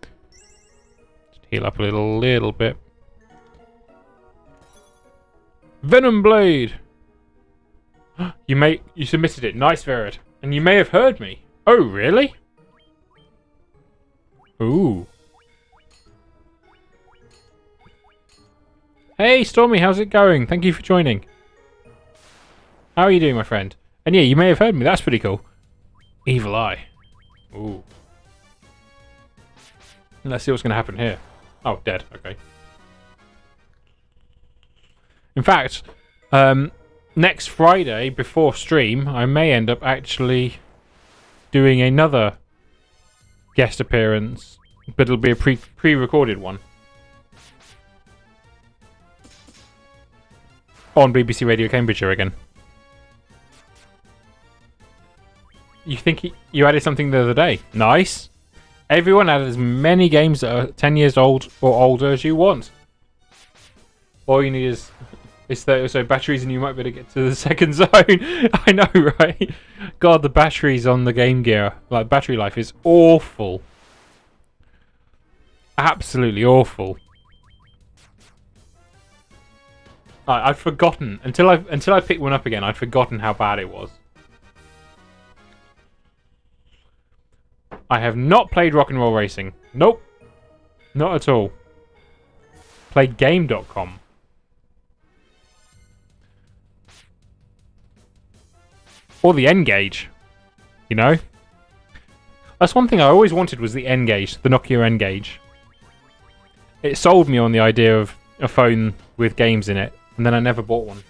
Just heal up a little bit. Venom Blade! You submitted it. Nice, Verid. And you may have heard me. Oh, really? Ooh. Hey, Stormy, how's it going? Thank you for joining. How are you doing, my friend? And yeah, you may have heard me. That's pretty cool. Evil Eye. Ooh. Let's see what's going to happen here. Oh, dead. Okay. In fact, next Friday before stream, I may end up actually doing another guest appearance, but it'll be a pre-recorded one on BBC Radio Cambridgeshire again. You think you added something the other day? Nice. Everyone added as many games that are 10 years old or older as you want. All you need is 30 or so batteries and you might be able to get to the second zone. I know, right? God, the batteries on the Game Gear, like battery life, is awful. Absolutely awful. I'd forgotten until I picked one up again. I'd forgotten how bad it was. I have not played Rock and Roll Racing. Nope, not at all. Played Game.com. Or the N-Gage, you know? That's one thing I always wanted was the N-Gage, the Nokia N-Gage. It sold me on the idea of a phone with games in it, and then I never bought one.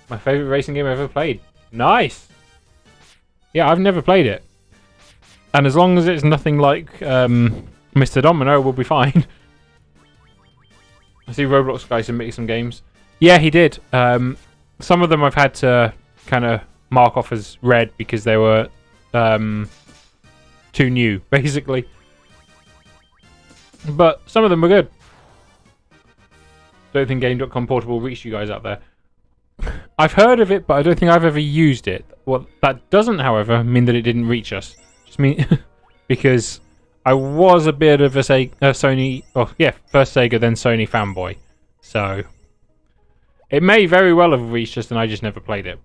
My favourite racing game I've ever played. Nice! Yeah, I've never played it. And as long as it's nothing like Mr. Domino, we'll be fine. I see Roblox guy submitting some games. Yeah, he did. Some of them I've had to kind of mark off as red because they were too new, basically. But some of them were good. Don't think Game.com Portable reached you guys out there. I've heard of it, but I don't think I've ever used it. Well, that doesn't, however, mean that it didn't reach us. Just mean because I was a bit of a Sony, first Sega, then Sony fanboy. So it may very well have reached us, and I just never played it.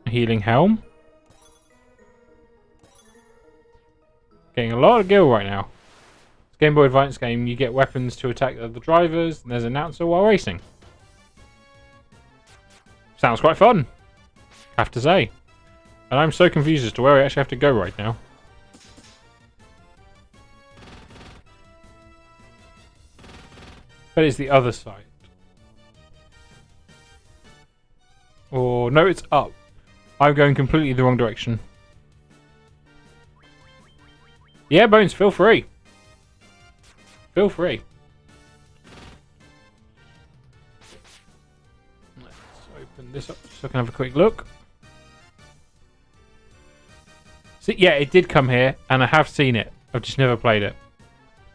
Healing Helm. Getting a lot of gil right now. It's a Game Boy Advance game. You get weapons to attack the drivers, and there's an announcer while racing. Sounds quite fun, I have to say. And I'm so confused as to where I actually have to go right now. But it's the other side. Or, no, it's up. I'm going completely the wrong direction. Yeah, Bones, feel free. Feel free. Let's open this up so I can have a quick look. See, yeah, it did come here, and I have seen it. I've just never played it.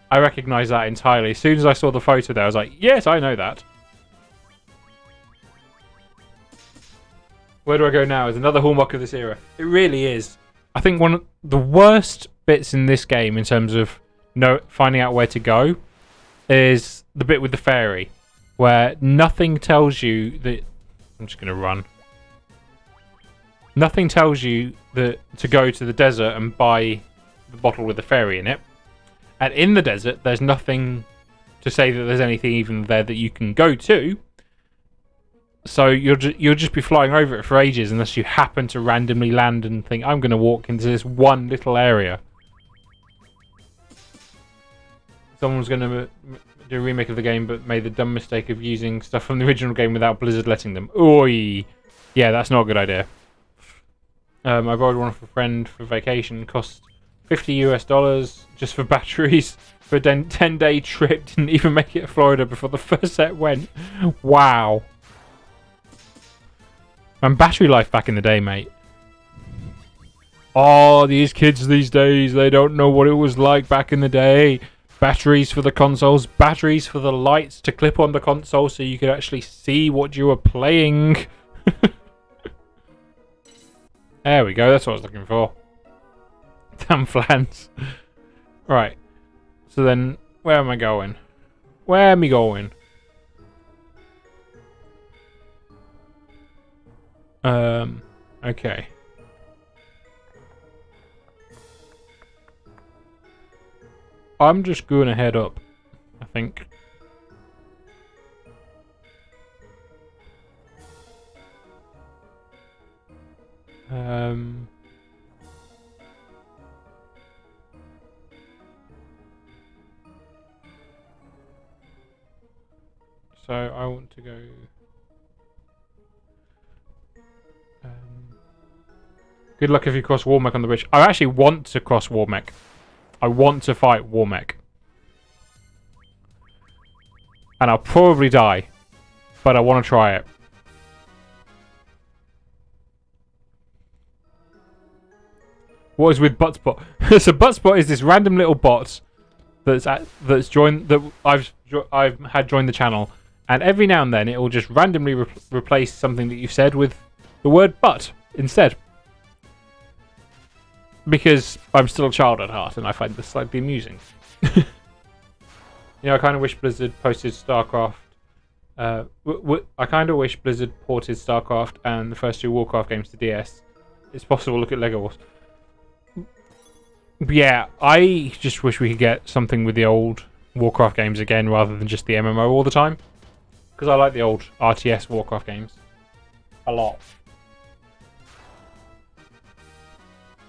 I recognise that entirely. As soon as I saw the photo there, I was like, yes, I know that. Where do I go now? Is another hallmark of this era. It really is. I think one of the worst bits in this game in terms of finding out where to go is the bit with the ferry, where nothing tells you that... I'm just going to run. Nothing tells you that to go to the desert and buy the bottle with the ferry in it. And in the desert, there's nothing to say that there's anything even there that you can go to. So you'll just be flying over it for ages unless you happen to randomly land and think, I'm going to walk into this one little area. Someone's going to do a remake of the game but made the dumb mistake of using stuff from the original game without Blizzard letting them. Oi! Yeah, that's not a good idea. I borrowed one from a friend for vacation. Cost $50 just for batteries for a 10-day trip. Didn't even make it to Florida before the first set went. Wow. And battery life back in the day, mate. Oh, these kids these days, they don't know what it was like back in the day. Batteries for the consoles, batteries for the lights to clip on the console so you could actually see what you were playing. There we go, that's what I was looking for. Damn flans. Right. So then, where am I going? Where am I going? Okay. I'm just going to head up, I think. So I want to go... good luck if you cross Warmech on the bridge. I actually want to cross Warmech. I want to fight Warmech. And I'll probably die. But I want to try it. What is with Buttspot? So Buttspot is this random little bot that's joined that I've had joined the channel, and every now and then it will just randomly replace something that you've said with the word "but" instead. Because I'm still a child at heart, and I find this slightly amusing. You know, I kind of wish Blizzard posted StarCraft. I kind of wish Blizzard ported StarCraft and the first two Warcraft games to DS. It's possible. Look at Lego Wars. But yeah, I just wish we could get something with the old Warcraft games again rather than just the MMO all the time. Because I like the old RTS Warcraft games a lot.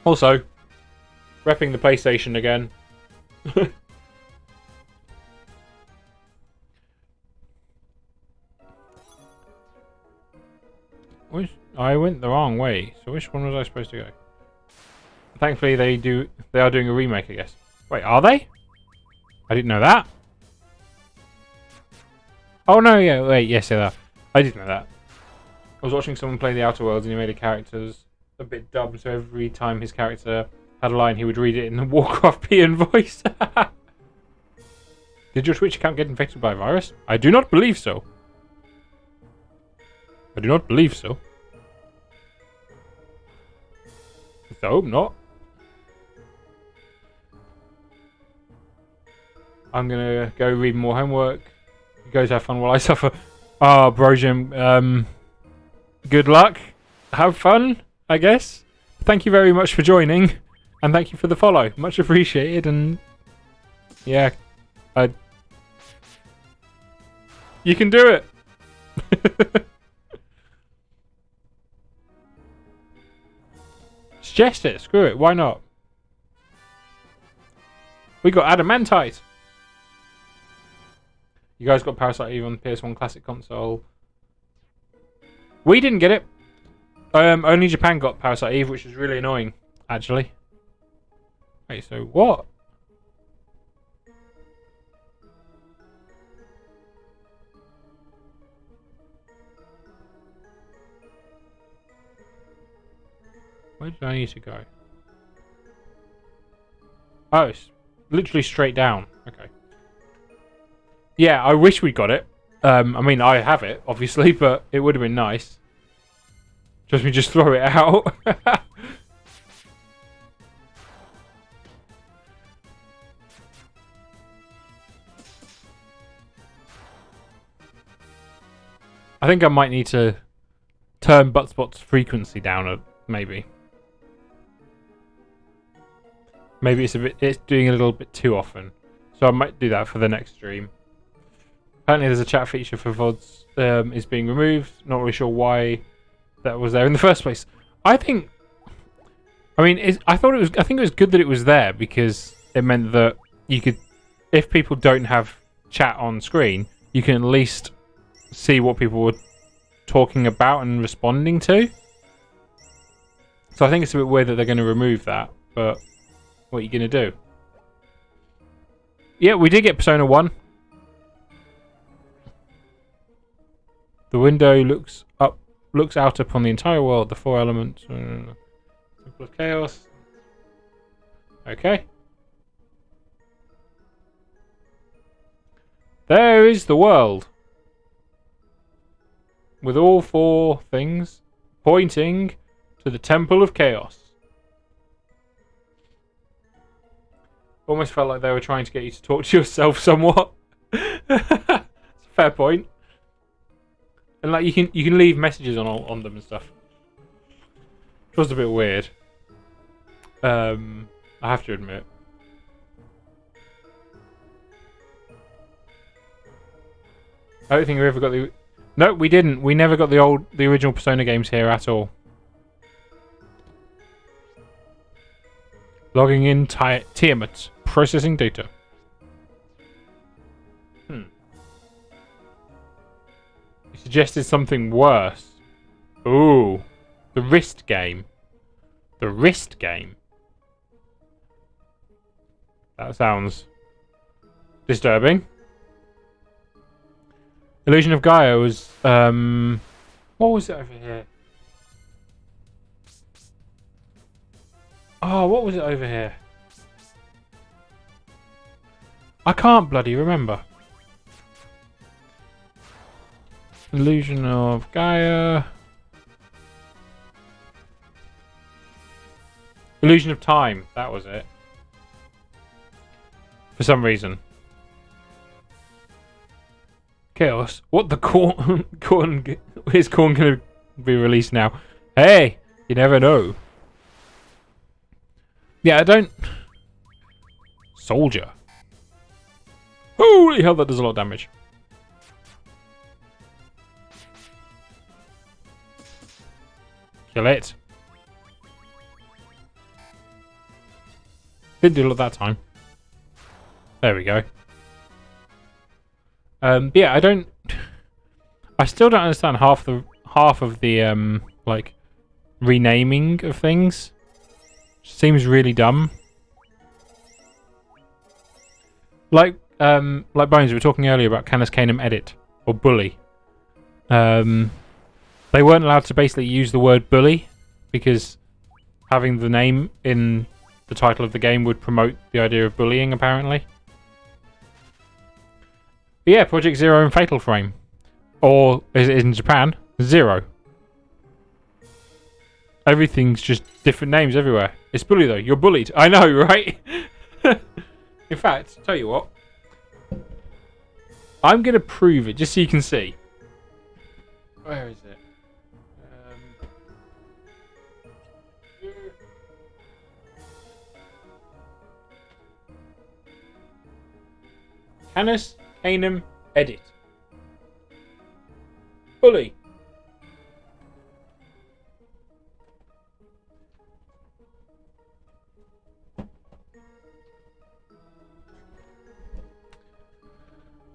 Also, repping the PlayStation again. I went the wrong way, so which one was I supposed to go? Thankfully, they are doing a remake, I guess. Wait, are they? I didn't know that. Oh no, yeah, wait, yes, they are. I didn't know that. I was watching someone play the Outer Worlds, and he made a character's a bit dumb, so every time his character had a line, he would read it in the Warcraft Pian voice. Did your Twitch account get infected by a virus? I do not believe so. I do not believe so. I hope not. I'm gonna go read more homework. You guys have fun while I suffer. Ah, Brazen, good luck. Have fun, I guess. Thank you very much for joining. And thank you for the follow. Much appreciated. And yeah, you can do it. Suggest it. Screw it. Why not? We got Adamantite. You guys got Parasite Eve on PS1 Classic console. We didn't get it. Only Japan got Parasite Eve, which is really annoying, actually. Wait, so what? Where did I need to go? Oh, it's literally straight down. Okay. Yeah, I wish we got it. I mean, I have it, obviously, but it would have been nice. Just me just throw it out. I think I might need to turn Buttspot's frequency down, maybe. Maybe it's doing a little bit too often. So I might do that for the next stream. Apparently there's a chat feature for VODs is being removed. Not really sure why that was there in the first place. I think I think it was good that it was there because it meant that you could, if people don't have chat on screen, you can at least see what people were talking about and responding to. So I think it's a bit weird that they're going to remove that, but what are you going to do? Yeah, we did get Persona 1. The window looks out upon the entire world, the four elements. Temple of Chaos. Okay. There is the world. With all four things pointing to the Temple of Chaos. Almost felt like they were trying to get you to talk to yourself somewhat. It's a fair point. And like you can leave messages on them and stuff. Which was a bit weird. I have to admit. I don't think we ever got the... No, we didn't. We never got the original Persona games here at all. Logging in Tiamat. Processing data. You suggested something worse. Ooh. The wrist game. The wrist game. That sounds disturbing. Illusion of Gaia was what was it over here? Oh, what was it over here? I can't bloody remember. Illusion of Gaia. Illusion of Time. That was it. For some reason. Chaos. What the corn? Is corn going to be released now? Hey, you never know. Yeah, I don't. Soldier. Holy hell, that does a lot of damage. Kill it. Didn't do a lot that time. There we go. Yeah, I don't. I still don't understand half of the like renaming of things. Seems really dumb. Like Bones, we were talking earlier about Canis Canem Edit or Bully. They weren't allowed to basically use the word bully because having the name in the title of the game would promote the idea of bullying, apparently. But yeah, Project Zero and Fatal Frame. Or, is it in Japan? Zero. Everything's just different names everywhere. It's bully though, you're bullied. I know, right? In fact, tell you what. I'm going to prove it, just so you can see. Where is it? Canis Canem Edit. Bully.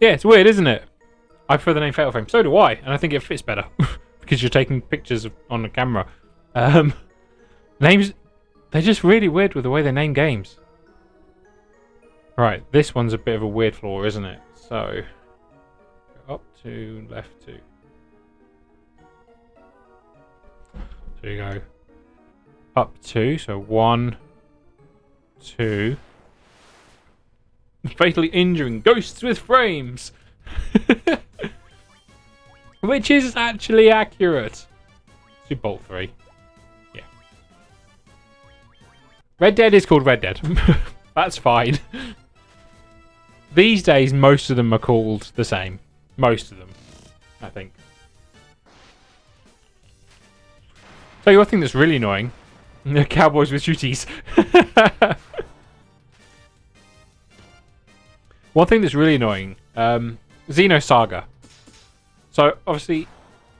Yeah, it's weird, isn't it? I prefer the name Fatal Frame. So do I, and I think it fits better because you're taking pictures on the camera. Names, they're just really weird with the way they name games. Right, this one's a bit of a weird flaw, isn't it? So, go up 2, left 2. So you go up 2, so 1, 2. Fatally injuring ghosts with frames. Which is actually accurate. Let's do Bolt 3. Yeah. Red Dead is called Red Dead. That's fine. These days, most of them are called the same. Most of them, I think. Tell you one thing that's really annoying. Cowboys with shooties. One thing that's really annoying. Xenosaga. So, obviously,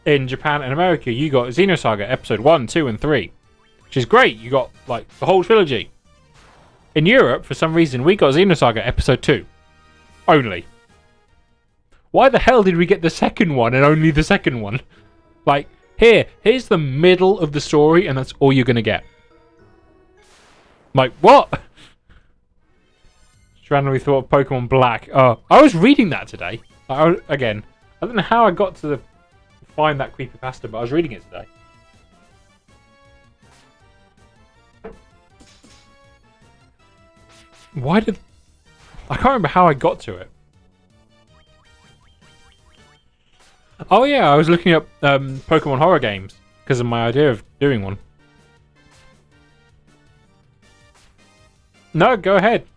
in Japan and America, you got Xenosaga Episode 1, 2, and 3. Which is great. You got, like, the whole trilogy. In Europe, for some reason, we got Xenosaga Episode 2. Only. Why the hell did we get the second one and only the second one? Like, here's the middle of the story and that's all you're going to get. Like, what? Just randomly thought of Pokemon Black. Oh, I was reading that today. Again, I don't know how I got to find that creepypasta, but I was reading it today. Why did... I can't remember how I got to it. Oh yeah, I was looking up Pokemon horror games because of my idea of doing one. No, go ahead.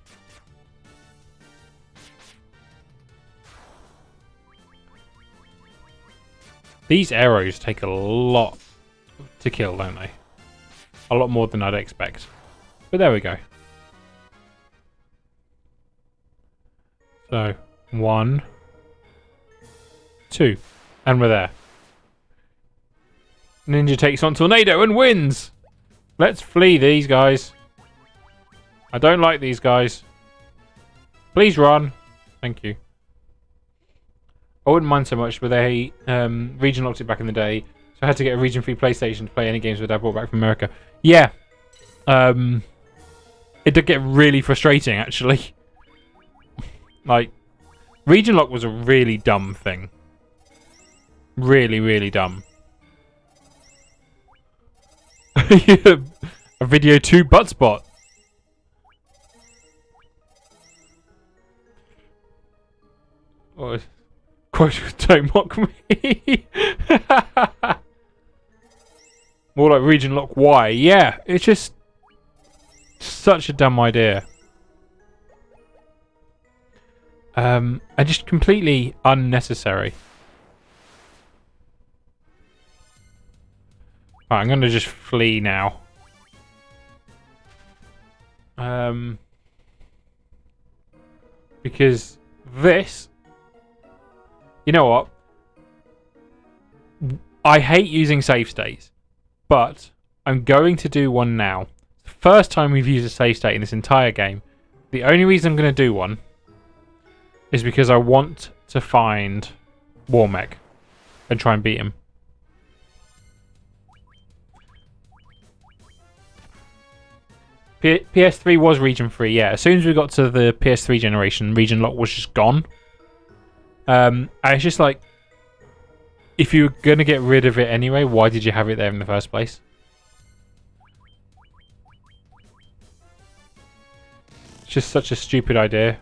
These arrows take a lot to kill, don't they? A lot more than I'd expect. But there we go. So, 1, 2, and we're there. Ninja takes on Tornado and wins! Let's flee these guys. I don't like these guys. Please run. Thank you. I wouldn't mind so much, but they region locked it back in the day, so I had to get a region-free PlayStation to play any games that I brought back from America. Yeah, it did get really frustrating actually. Like, region lock was a really dumb thing. Really, really dumb. A video 2 butt spot. Oh, quote, don't mock me. More like region lock Y. Yeah, it's just such a dumb idea. And just completely unnecessary. Right, I'm gonna just flee now. Because this, you know what? I hate using save states, but I'm going to do one now. First time we've used a save state in this entire game. The only reason I'm going to do one is because I want to find Warmech and try and beat him. PS3 was region free, yeah. As soon as we got to the PS3 generation, region lock was just gone. And it's just like, if you were going to get rid of it anyway, why did you have it there in the first place? It's just such a stupid idea.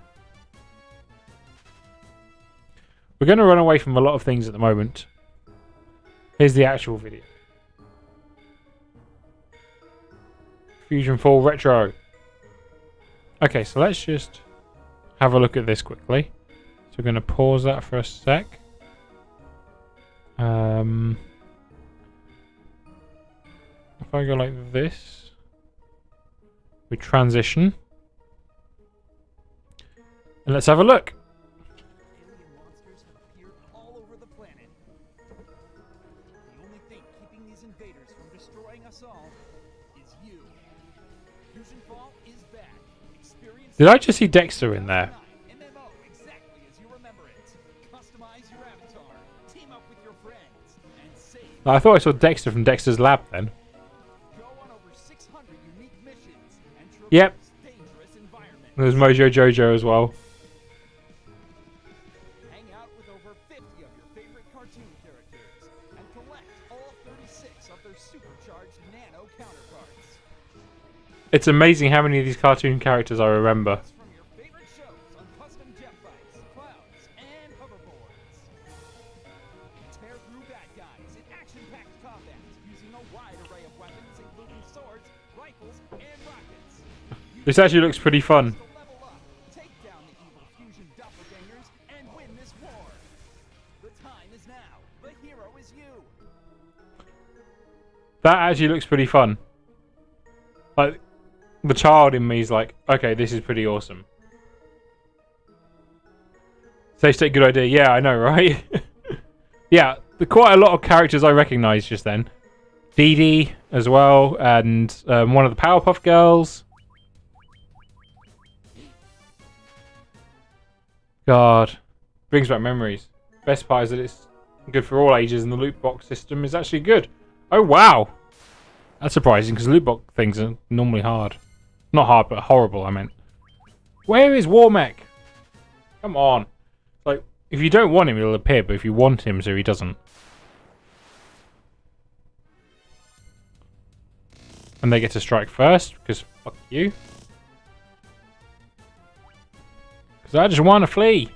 We're going to run away from a lot of things at the moment. Here's the actual video. Fusion 4 Retro. Okay, so let's just have a look at this quickly. So we're going to pause that for a sec. If I go like this, we transition. And let's have a look. Alien monsters have appeared all over the planet. The only thing keeping these invaders from destroying us all is you. Fusion Fall is back. Experience Did I just see Dexter in there? MMO exactly as you remember it. Customize your avatar, team up with your friends, and save. I thought I saw Dexter from Dexter's Lab then. Go on over 600 unique missions and traverse Yep. dangerous environments. There's Mojo Jojo as well. Hang out with over 50 of your favorite cartoon characters and collect all 36 of their supercharged nano counterparts. It's amazing how many of these cartoon characters I remember. It's from your favorite shows on custom jet bikes, clouds, and hoverboards. Tear through bad guys in action-packed combat using a wide array of weapons including swords, rifles, and rockets. This actually looks pretty fun. To level up, take down the evil fusion doppelgangers, and win this war. The time is now. The hero is you. That actually looks pretty fun. Like, the child in me is like, okay, this is pretty awesome. Save state, good idea. Yeah, I know, right? Yeah, quite a lot of characters I recognise just then. Dee Dee as well, and one of the Powerpuff Girls. God, brings back memories. Best part is that it's good for all ages, and the loot box system is actually good. Oh wow, that's surprising because loot box things are normally hard. Not hard, but horrible. I meant. Where is Warmech? Come on. Like, if you don't want him, he'll appear, but if you want him, so he doesn't. And they get to strike first because fuck you. Because I just want to flee.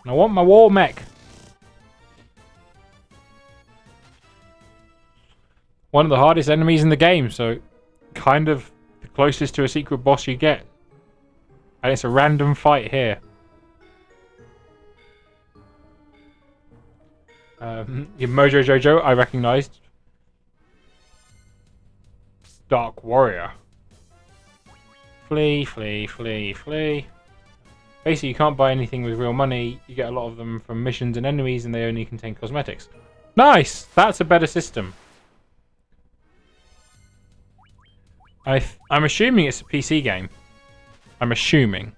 And I want my Warmech. One of the hardest enemies in the game, so kind of the closest to a secret boss you get. And it's a random fight here. Your Mojo Jojo, I recognised. Dark Warrior. Flee, flee, flee, flee. Basically, you can't buy anything with real money. You get a lot of them from missions and enemies, and they only contain cosmetics. Nice! That's a better system. I'm assuming it's a PC game. I'm assuming.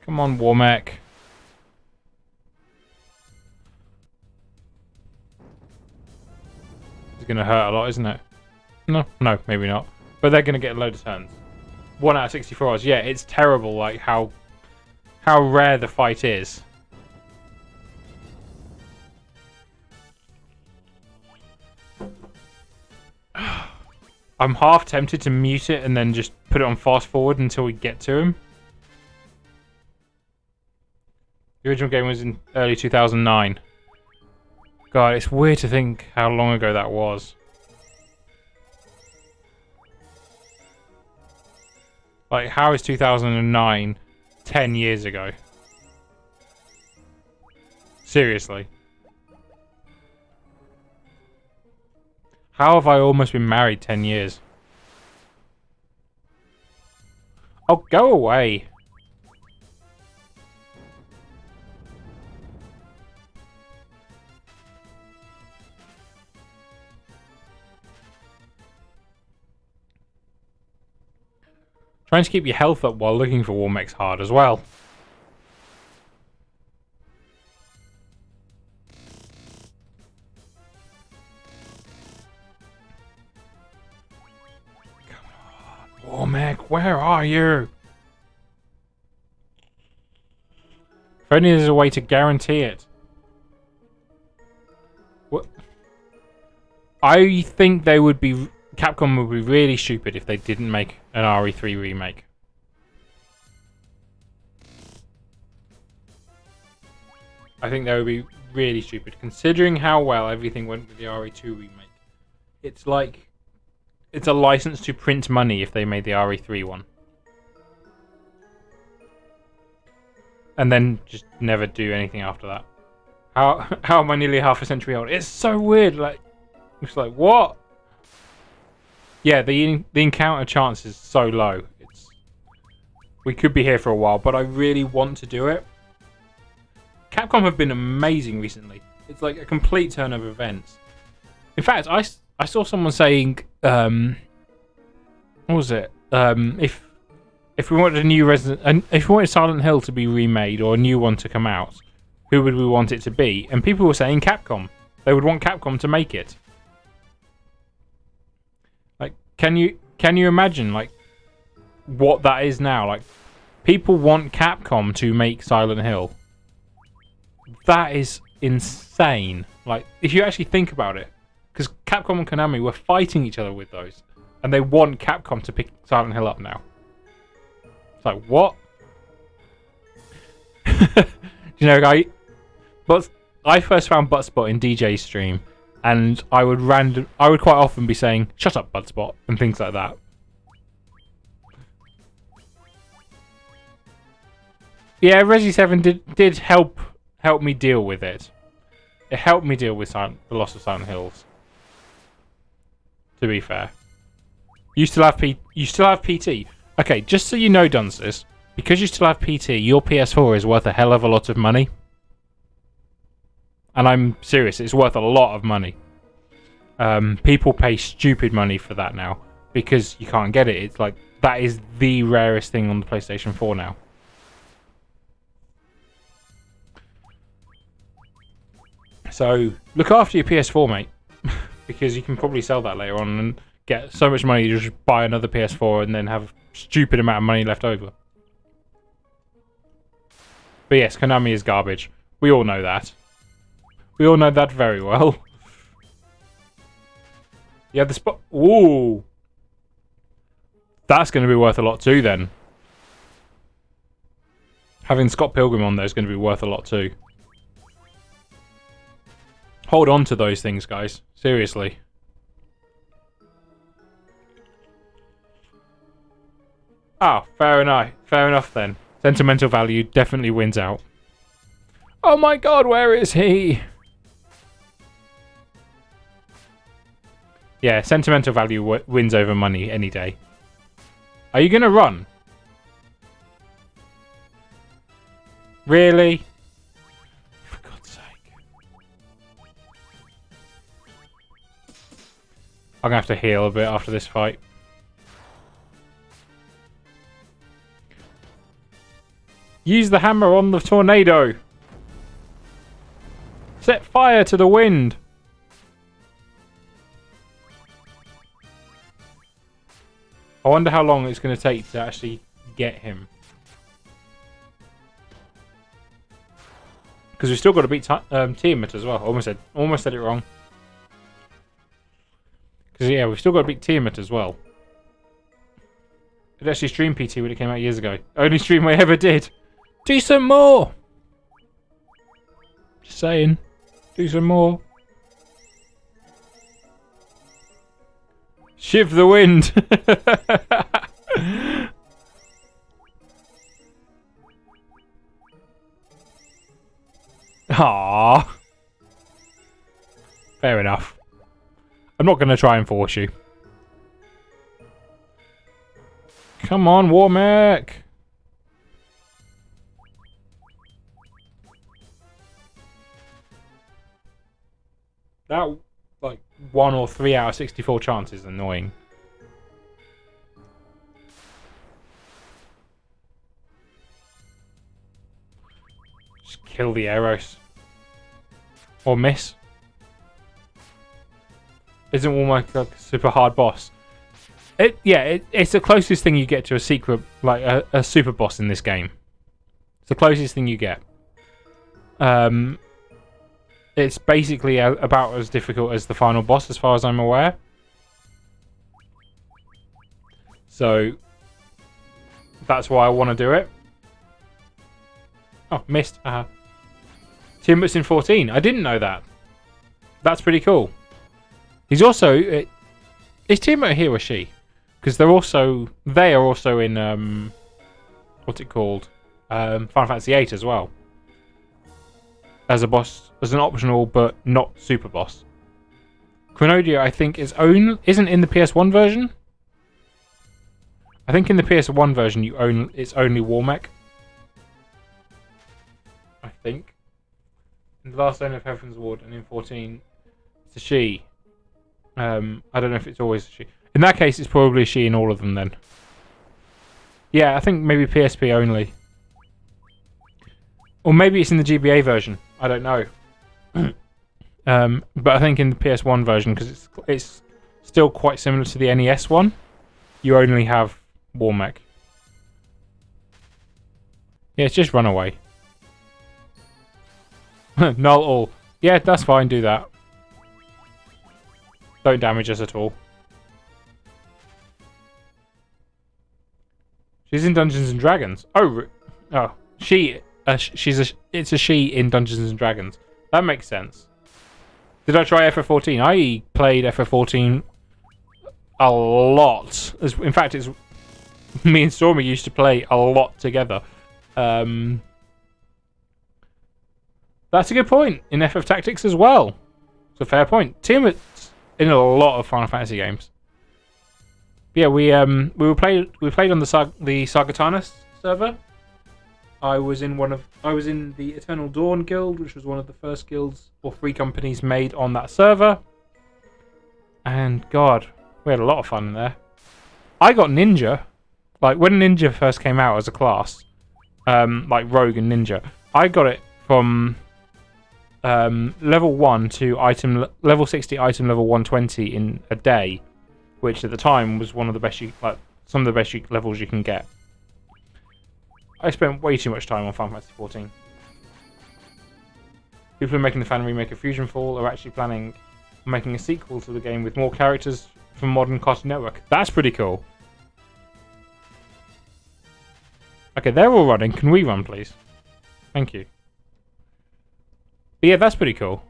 Come on, Warmech. It's going to hurt a lot, isn't it? No, maybe not. But they're going to get a load of turns. 1 out of 64 hours. Yeah, it's terrible, like, how rare the fight is. I'm half tempted to mute it and then just put it on fast forward until we get to him. The original game was in early 2009. God, it's weird to think how long ago that was. Like, how is 2009 10 years ago? Seriously. How have I almost been married 10 years? Oh, go away. Trying to keep your health up while looking for Warmech's hard as well. Come on, Warmech, where are you? If only there's a way to guarantee it. What? I think they would be... Capcom would be really stupid if they didn't make an RE3 remake. I think they would be really stupid, considering how well everything went with the RE2 remake. It's like... It's a license to print money if they made the RE3 one. And then just never do anything after that. How am I nearly half a century old? It's so weird, like... It's like, what? Yeah, the encounter chance is so low. We could be here for a while, but I really want to do it. Capcom have been amazing recently. It's like a complete turn of events. In fact, I saw someone saying, what was it? If we wanted a new if we wanted Silent Hill to be remade or a new one to come out, who would we want it to be? And people were saying Capcom. They would want Capcom to make it. Like, can you imagine like what that is now? Like, people want Capcom to make Silent Hill. That is insane. Like, if you actually think about it, because Capcom and Konami were fighting each other with those, and they want Capcom to pick Silent Hill up now. It's like, what? You know, I first found Buttspot in DJ's stream, and I would quite often be saying, "Shut up, Buttspot," and things like that. Yeah, Resi 7 did help me deal with it. It helped me deal with the loss of Silent Hills. To be fair, you still have PT. Okay, just so you know, Dunces, because you still have PT, your PS4 is worth a hell of a lot of money. And I'm serious, it's worth a lot of money. People pay stupid money for that now because you can't get it. It's like, that is the rarest thing on the PlayStation 4 now. So, look after your PS4, mate. Because you can probably sell that later on and get so much money you just buy another PS4 and then have a stupid amount of money left over. But yes, Konami is garbage. We all know that. We all know that very well. Yeah, the spot... Ooh! That's going to be worth a lot too, then. Having Scott Pilgrim on there is going to be worth a lot too. Hold on to those things, guys. Seriously. Ah, fair enough. Fair enough then. Sentimental value definitely wins out. Oh my god, where is he? Yeah, sentimental value wins over money any day. Are you gonna run? Really? For God's sake. I'm gonna have to heal a bit after this fight. Use the hammer on the tornado. Set fire to the wind. I wonder how long it's going to take to actually get him. Because we've still got to beat Tiamat as well. Almost said it wrong. Because yeah, we've still got to beat Tiamat as well. I'd actually streamed PT when it came out years ago. Only stream I ever did. Do some more. Just saying. Do some more. Shiv the wind. Aww. Fair enough. I'm not going to try and force you. Come on, Warmech. That, like, 1 or 3 out of 64 chance is annoying. Just kill the arrows. Or miss. Isn't Warmech like a super hard boss? It's the closest thing you get to a secret, like a super boss in this game. It's the closest thing you get. It's basically about as difficult as the final boss, as far as I'm aware. So that's why I want to do it. Oh, missed. Tiamat's in 14. I didn't know that. That's pretty cool. He's also... is Tiamat a he or she? Because they are also in what's it called? Final Fantasy VIII as well. As a boss, as an optional but not super boss. Chronodia, I think, isn't in the PS1 version. I think in the PS1 version it's only Warmech. I think. In the last owner of Heaven's Ward and in 14, it's a she. I don't know if it's always a she. In that case, it's probably a she in all of them then. Yeah, I think maybe PSP only. Or maybe it's in the GBA version. I don't know. But I think in the PS1 version, because it's still quite similar to the NES one, you only have Warmech. Yeah, it's just run away. Null all. Yeah, that's fine, do that. Don't damage us at all. She's in Dungeons and Dragons. Oh, it's a she in Dungeons and Dragons. That makes sense. Did I try FF14? I played FF14 a lot. In fact, it's me and Stormy used to play a lot together. That's a good point. In FF Tactics as well. It's a fair point. Tiamat's in a lot of Final Fantasy games. But yeah, we played on the Sargatanas server. I was in the Eternal Dawn guild, which was one of the first guilds or free companies made on that server. And God, we had a lot of fun in there. I got Ninja. Like when Ninja first came out as a class, like Rogue and Ninja, I got it from level 1 to level 60 item level 120 in a day, which at the time was one of the best some of the best levels you can get. I spent way too much time on Final Fantasy 14. People who are making the fan remake of Fusion Fall are actually planning on making a sequel to the game with more characters from modern Cartoon Network. That's pretty cool. Okay, they're all running. Can we run, please? Thank you. But yeah, that's pretty cool.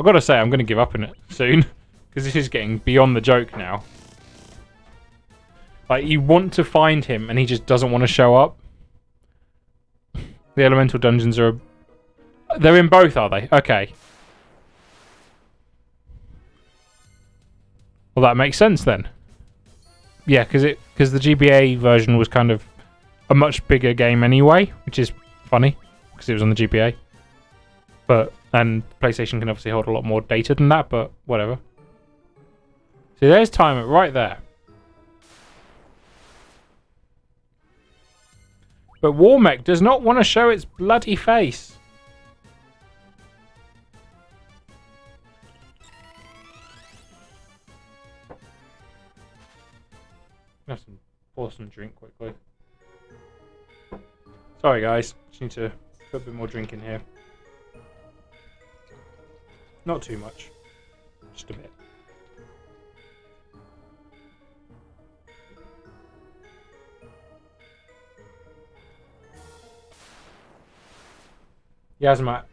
I've got to say, I'm going to give up on it soon. Because this is getting beyond the joke now. Like, you want to find him, and he just doesn't want to show up. The elemental dungeons are... They're in both, are they? Okay. Well, that makes sense, then. Yeah, because the GBA version was kind of a much bigger game anyway, which is funny, because it was on the GBA. And PlayStation can obviously hold a lot more data than that, but whatever. See, there's Tiamat right there. But Warmech does not want to show its bloody face. Have some pour some drink quickly. Sorry guys, just need to put a bit more drink in here. Not too much, just a bit. Yasmat.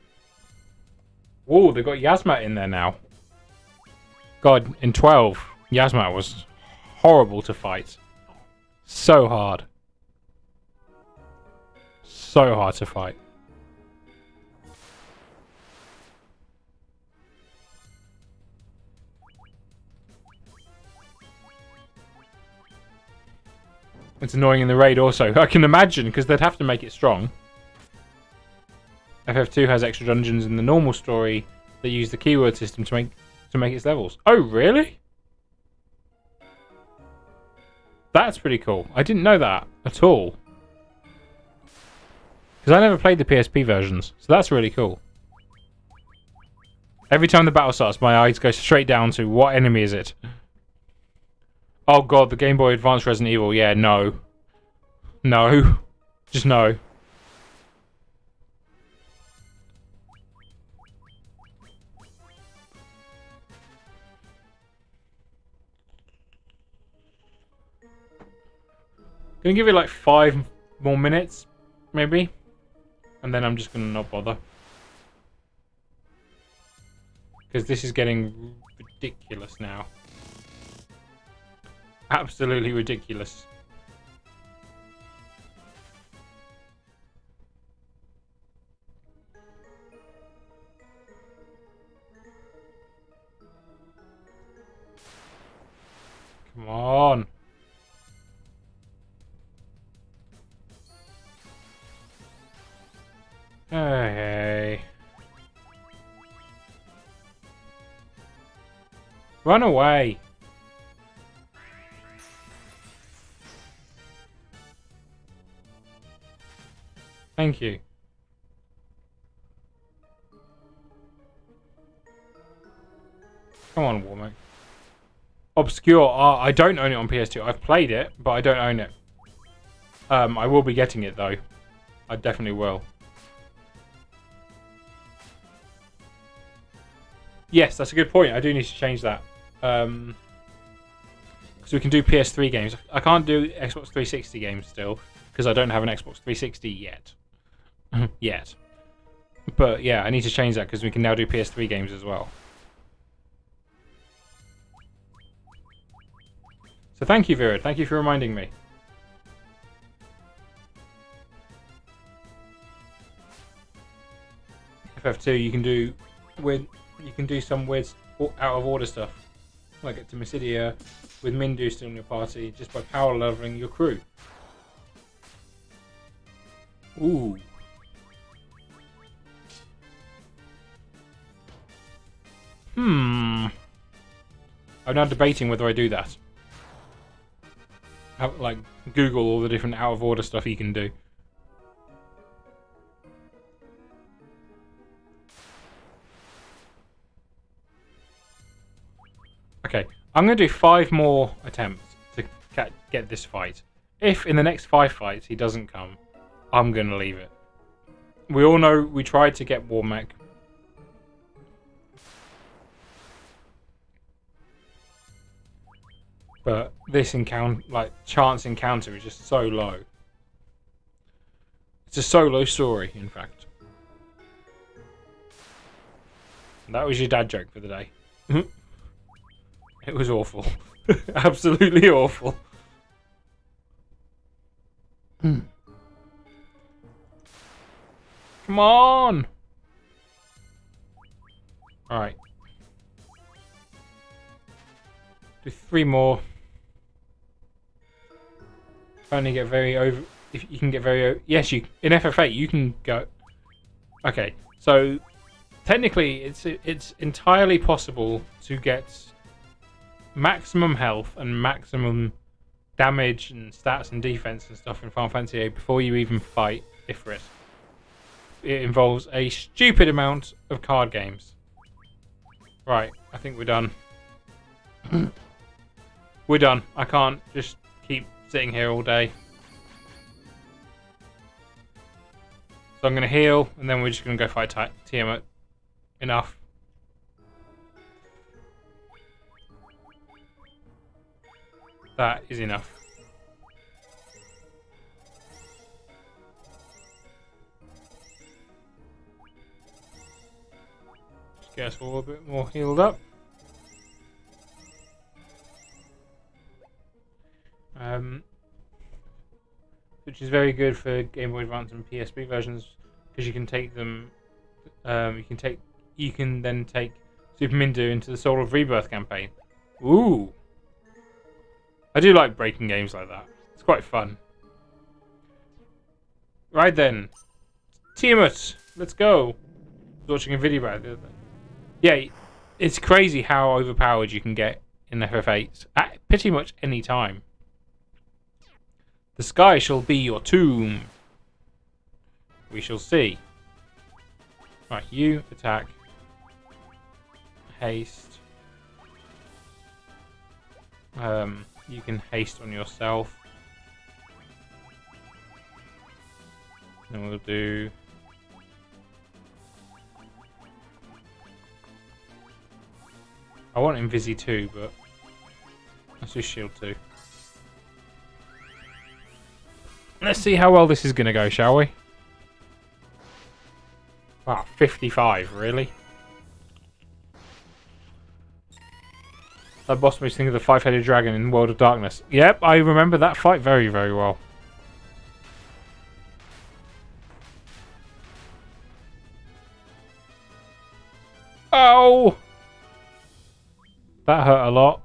Whoa, they've got Yasmat in there now. God, in 12, Yasmat was horrible to fight. So hard. So hard to fight. It's annoying in the raid also. I can imagine, because they'd have to make it strong. FF2 has extra dungeons in the normal story that use the keyword system to make its levels. Oh, really? That's pretty cool. I didn't know that at all. Because I never played the PSP versions, so that's really cool. Every time the battle starts, my eyes go straight down to what enemy is it? Oh god, the Game Boy Advance Resident Evil. Yeah, no. No. Just no. Gonna give it like 5 more minutes, maybe. And then I'm just gonna not bother. Because this is getting ridiculous now. Absolutely ridiculous. Come on. Hey. Run away. Thank you. Come on, Warmech. Obscure. I don't own it on PS2. I've played it, but I don't own it. I will be getting it, though. I definitely will. Yes, that's a good point. I do need to change that. Because we can do PS3 games. I can't do Xbox 360 games still, because I don't have an Xbox 360 yet. Yet. But yeah, I need to change that because we can now do PS3 games as well. So thank you, Virid. Thank you for reminding me. FF2, you can do some weird out of order stuff, like get to Mysidia with Mindu still in your party just by power leveling your crew. Ooh. I'm now debating whether I do that. Like Google all the different out of order stuff you can do. Okay, I'm going to do 5 more attempts to get this fight. If in the next 5 fights he doesn't come, I'm going to leave it. We all know we tried to get Warmech. But this chance encounter is just so low. It's a solo story, in fact. And that was your dad joke for the day. It was awful. Absolutely awful. Come on! Alright. Do 3 more. Only get very over. If you can get very. Yes, you in FF8 you can go. Okay, so technically it's entirely possible to get maximum health and maximum damage and stats and defense and stuff in Final Fantasy VIII before you even fight Ifrit. It involves a stupid amount of card games. Right, I think we're done. We're done. I can't just keep sitting here all day. So I'm going to heal, and then we're just going to go fight Tiamat. Enough. That is enough. Just get us all a bit more healed up. Which is very good for Game Boy Advance and PSP versions because you can take them. You can then take Super Mindu into the Soul of Rebirth campaign. Ooh, I do like breaking games like that. It's quite fun. Right then, Tiamat, let's go. I was watching a video about it. Yeah, it's crazy how overpowered you can get in FF8 at pretty much any time. The sky shall be your tomb. We shall see. Right, you attack. Haste. You can haste on yourself. Then we'll do... I want Invisi too, but let's do Shield 2. Let's see how well this is going to go, shall we? Wow, 55, really? That boss makes me think of the five-headed dragon in World of Darkness. Yep, I remember that fight very, very well. Oh! That hurt a lot.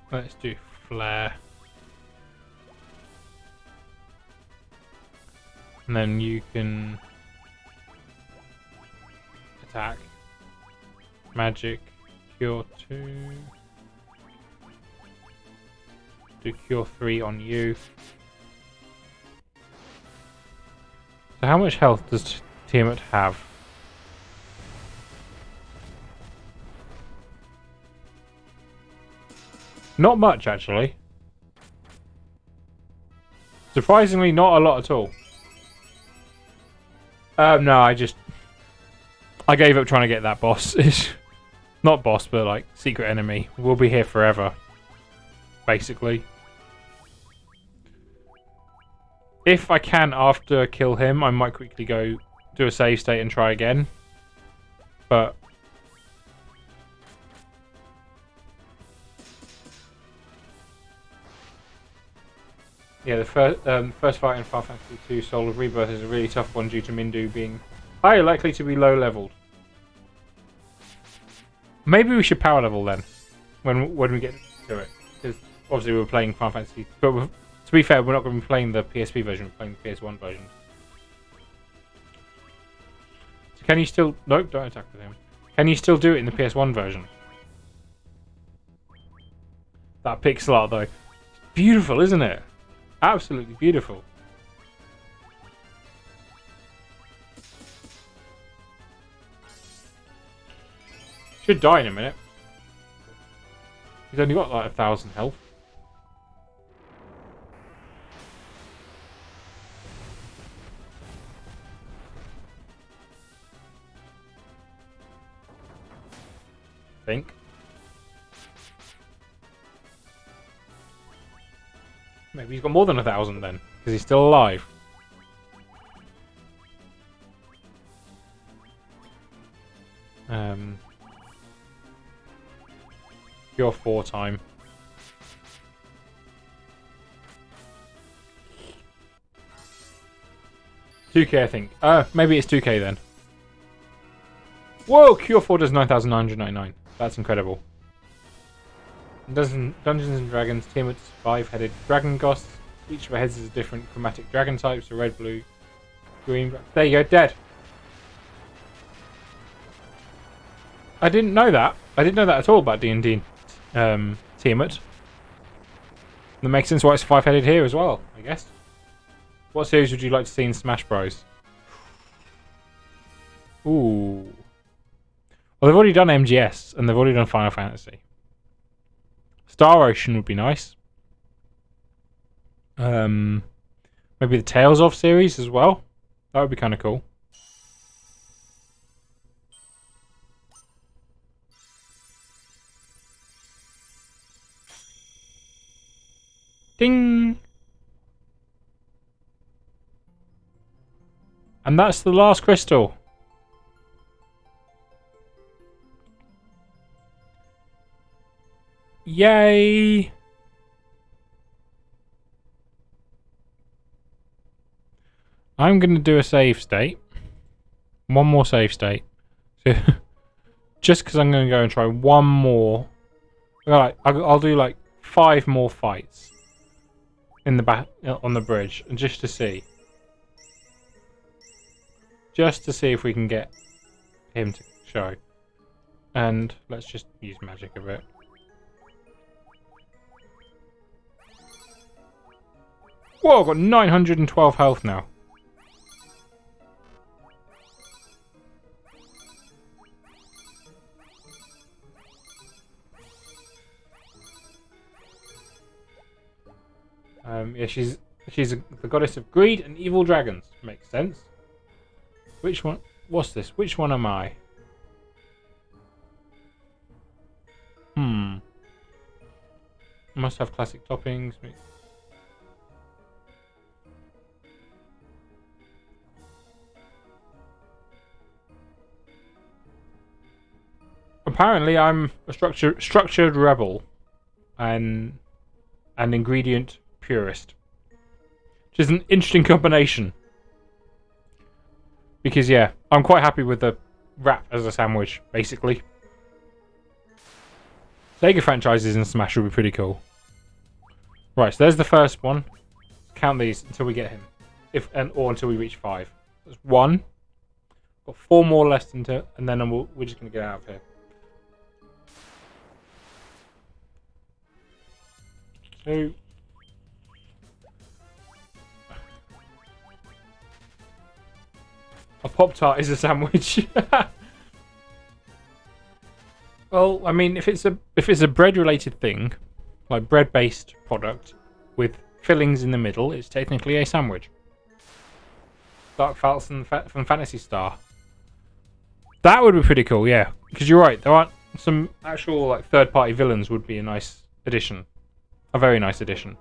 Let's do flare. And then you can attack. Magic. Cure 2. Do Cure 3 on you. So how much health does Tiamat have? Not much, actually. Surprisingly, not a lot at all. No, I gave up trying to get that boss. Not boss, but like secret enemy. We'll be here forever. Basically. If I can, after kill him, I might quickly go do a save state and try again. But... yeah, the first fight in Final Fantasy II Soul of Rebirth is a really tough one due to Mindu being highly likely to be low leveled. Maybe we should power level then, when we get to it, because obviously we're playing Final Fantasy. But to be fair, we're not going to be playing the PSP version. We're playing the PS1 version. So can you still? Nope, don't attack with him. Can you still do it in the PS1 version? That pixel art though, it's beautiful, isn't it? Absolutely beautiful. Should die in a minute. He's only got like 1,000 health. I think. Maybe he's got more than 1,000 then, because he's still alive. Cure 4 time. $2K, I think. Maybe it's 2K then. Whoa! Cure 4 does 9,999. That's incredible. Dungeons and Dragons, Tiamat's 5-headed dragon ghosts. Each of the heads is a different chromatic dragon type, so red, blue, green, black. There you go, dead. I didn't know that. I didn't know that at all about D&D Tiamat. That makes sense why it's 5-headed here as well, I guess. What series would you like to see in Smash Bros? Ooh. Well, they've already done MGS, and they've already done Final Fantasy. Star Ocean would be nice. Maybe the Tales of series as well. That would be kind of cool. Ding! And that's the last crystal. Yay! I'm going to do a save state. One more save state. So just because I'm going to go and try one more. I'll do like 5 more fights in the back on the bridge, and just to see if we can get him to show. And let's just use magic a bit. Whoa, I've got 912 health now. Yeah, she's the goddess of greed and evil dragons. Makes sense. Which one? What's this? Which one am I? Must have classic toppings. Apparently, I'm a structured rebel, and an ingredient purist, which is an interesting combination. Because yeah, I'm quite happy with the wrap as a sandwich, basically. Sega franchises in Smash would be pretty cool. Right, so there's the first one. Count these until we get him, or until we reach 5. That's 1. Got 4 more left into, and then we're just gonna get out of here. 2. A Pop-Tart is a sandwich. Well, I mean, if it's a bread-related thing, like bread-based product with fillings in the middle, it's technically a sandwich. Dark Falcon from Phantasy Star. That would be pretty cool, yeah. Because you're right, there aren't some actual like third-party villains. Would be a nice addition, a very nice addition.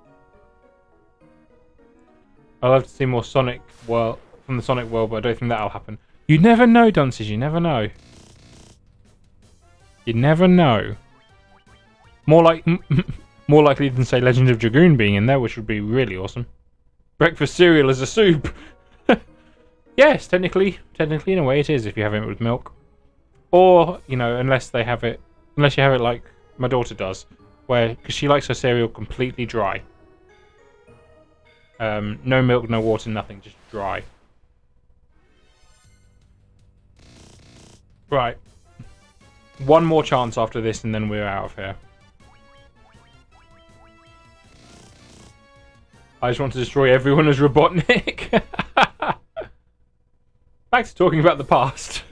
I'd love to see more Sonic world from the Sonic world, but I don't think that'll happen. You never know, Dunces. You never know. You never know. More likely than say Legend of Dragoon being in there, which would be really awesome. Breakfast cereal as a soup. Yes, technically in a way it is if you have it with milk, or you know, unless you have it like my daughter does, because she likes her cereal completely dry. No milk, no water, nothing, just dry. Right. One more chance after this and then we're out of here. I just want to destroy everyone as Robotnik. Back to talking about the past.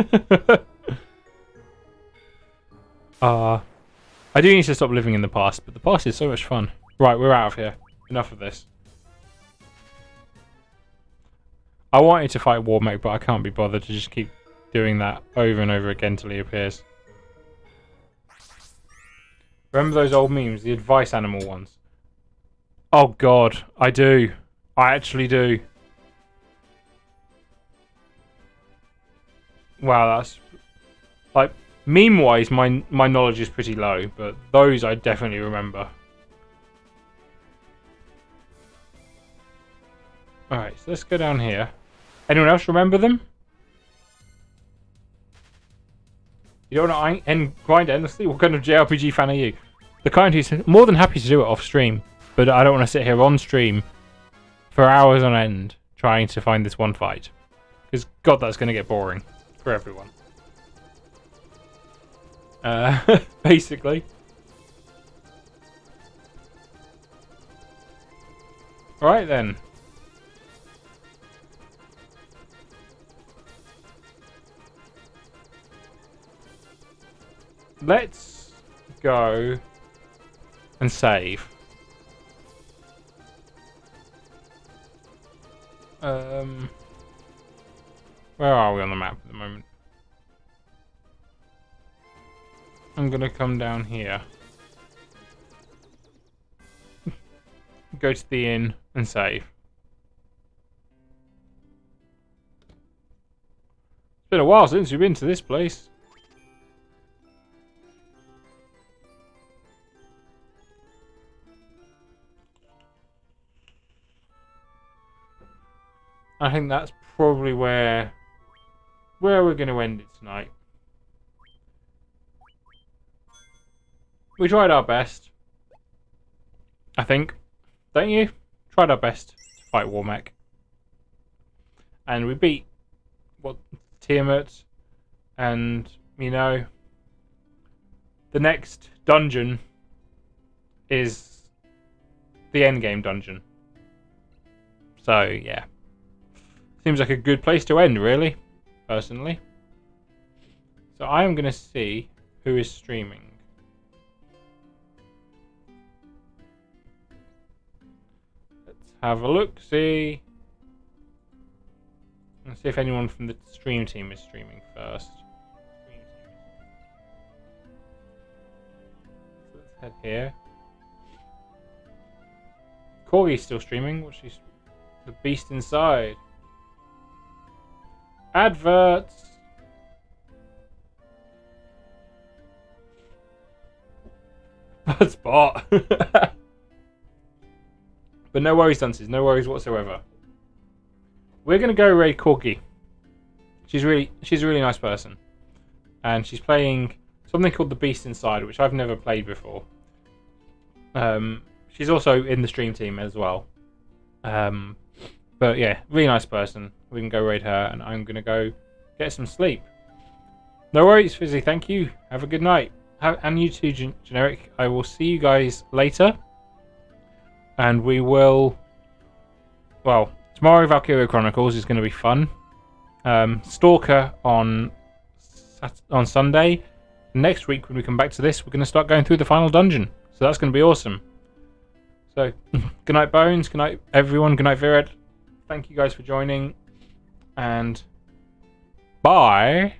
I do need to stop living in the past, but the past is so much fun. Right, we're out of here. Enough of this. I wanted to fight Warmech, but I can't be bothered to just keep doing that over and over again till he appears. Remember those old memes, the advice animal ones? Oh god, I do. I actually do. Wow, that's... like, meme-wise, my knowledge is pretty low, but those I definitely remember. Alright, so let's go down here. Anyone else remember them? You don't want to grind endlessly? What kind of JRPG fan are you? The kind who's more than happy to do it off stream, but I don't want to sit here on stream for hours on end trying to find this one fight. Because, god, that's going to get boring for everyone. Basically. Right then. Let's go and save. Where are we on the map at the moment? I'm gonna come down here. Go to the inn and save. It's been a while since we've been to this place. I think that's probably where we're going to end it tonight. We tried our best. I think. Don't you? Tried our best to fight Warmech. And we beat Tiamat. And, you know, the next dungeon is the endgame dungeon. So, yeah. Seems like a good place to end, really, personally. So I am going to see who is streaming. Let's have a look, see. Let's see if anyone from the stream team is streaming first. So let's head here. Corgi's still streaming. What's she? The Beast Inside. Adverts. Spot. But no worries, dunces. No worries whatsoever. We're gonna go raid Corgi. She's a really nice person, and she's playing something called the Beast Inside, which I've never played before. She's also in the stream team as well. But yeah, really nice person. We can go raid her, and I'm gonna go get some sleep. No worries, Fizzy. Thank you. Have a good night. And you too, Generic. I will see you guys later, and we will. Well, tomorrow Valkyria Chronicles is going to be fun. Stalker on Sunday. Next week, when we come back to this, we're going to start going through the final dungeon. So that's going to be awesome. So, good night, Bones. Good night, everyone. Good night, Vired. Thank you guys for joining. And bye.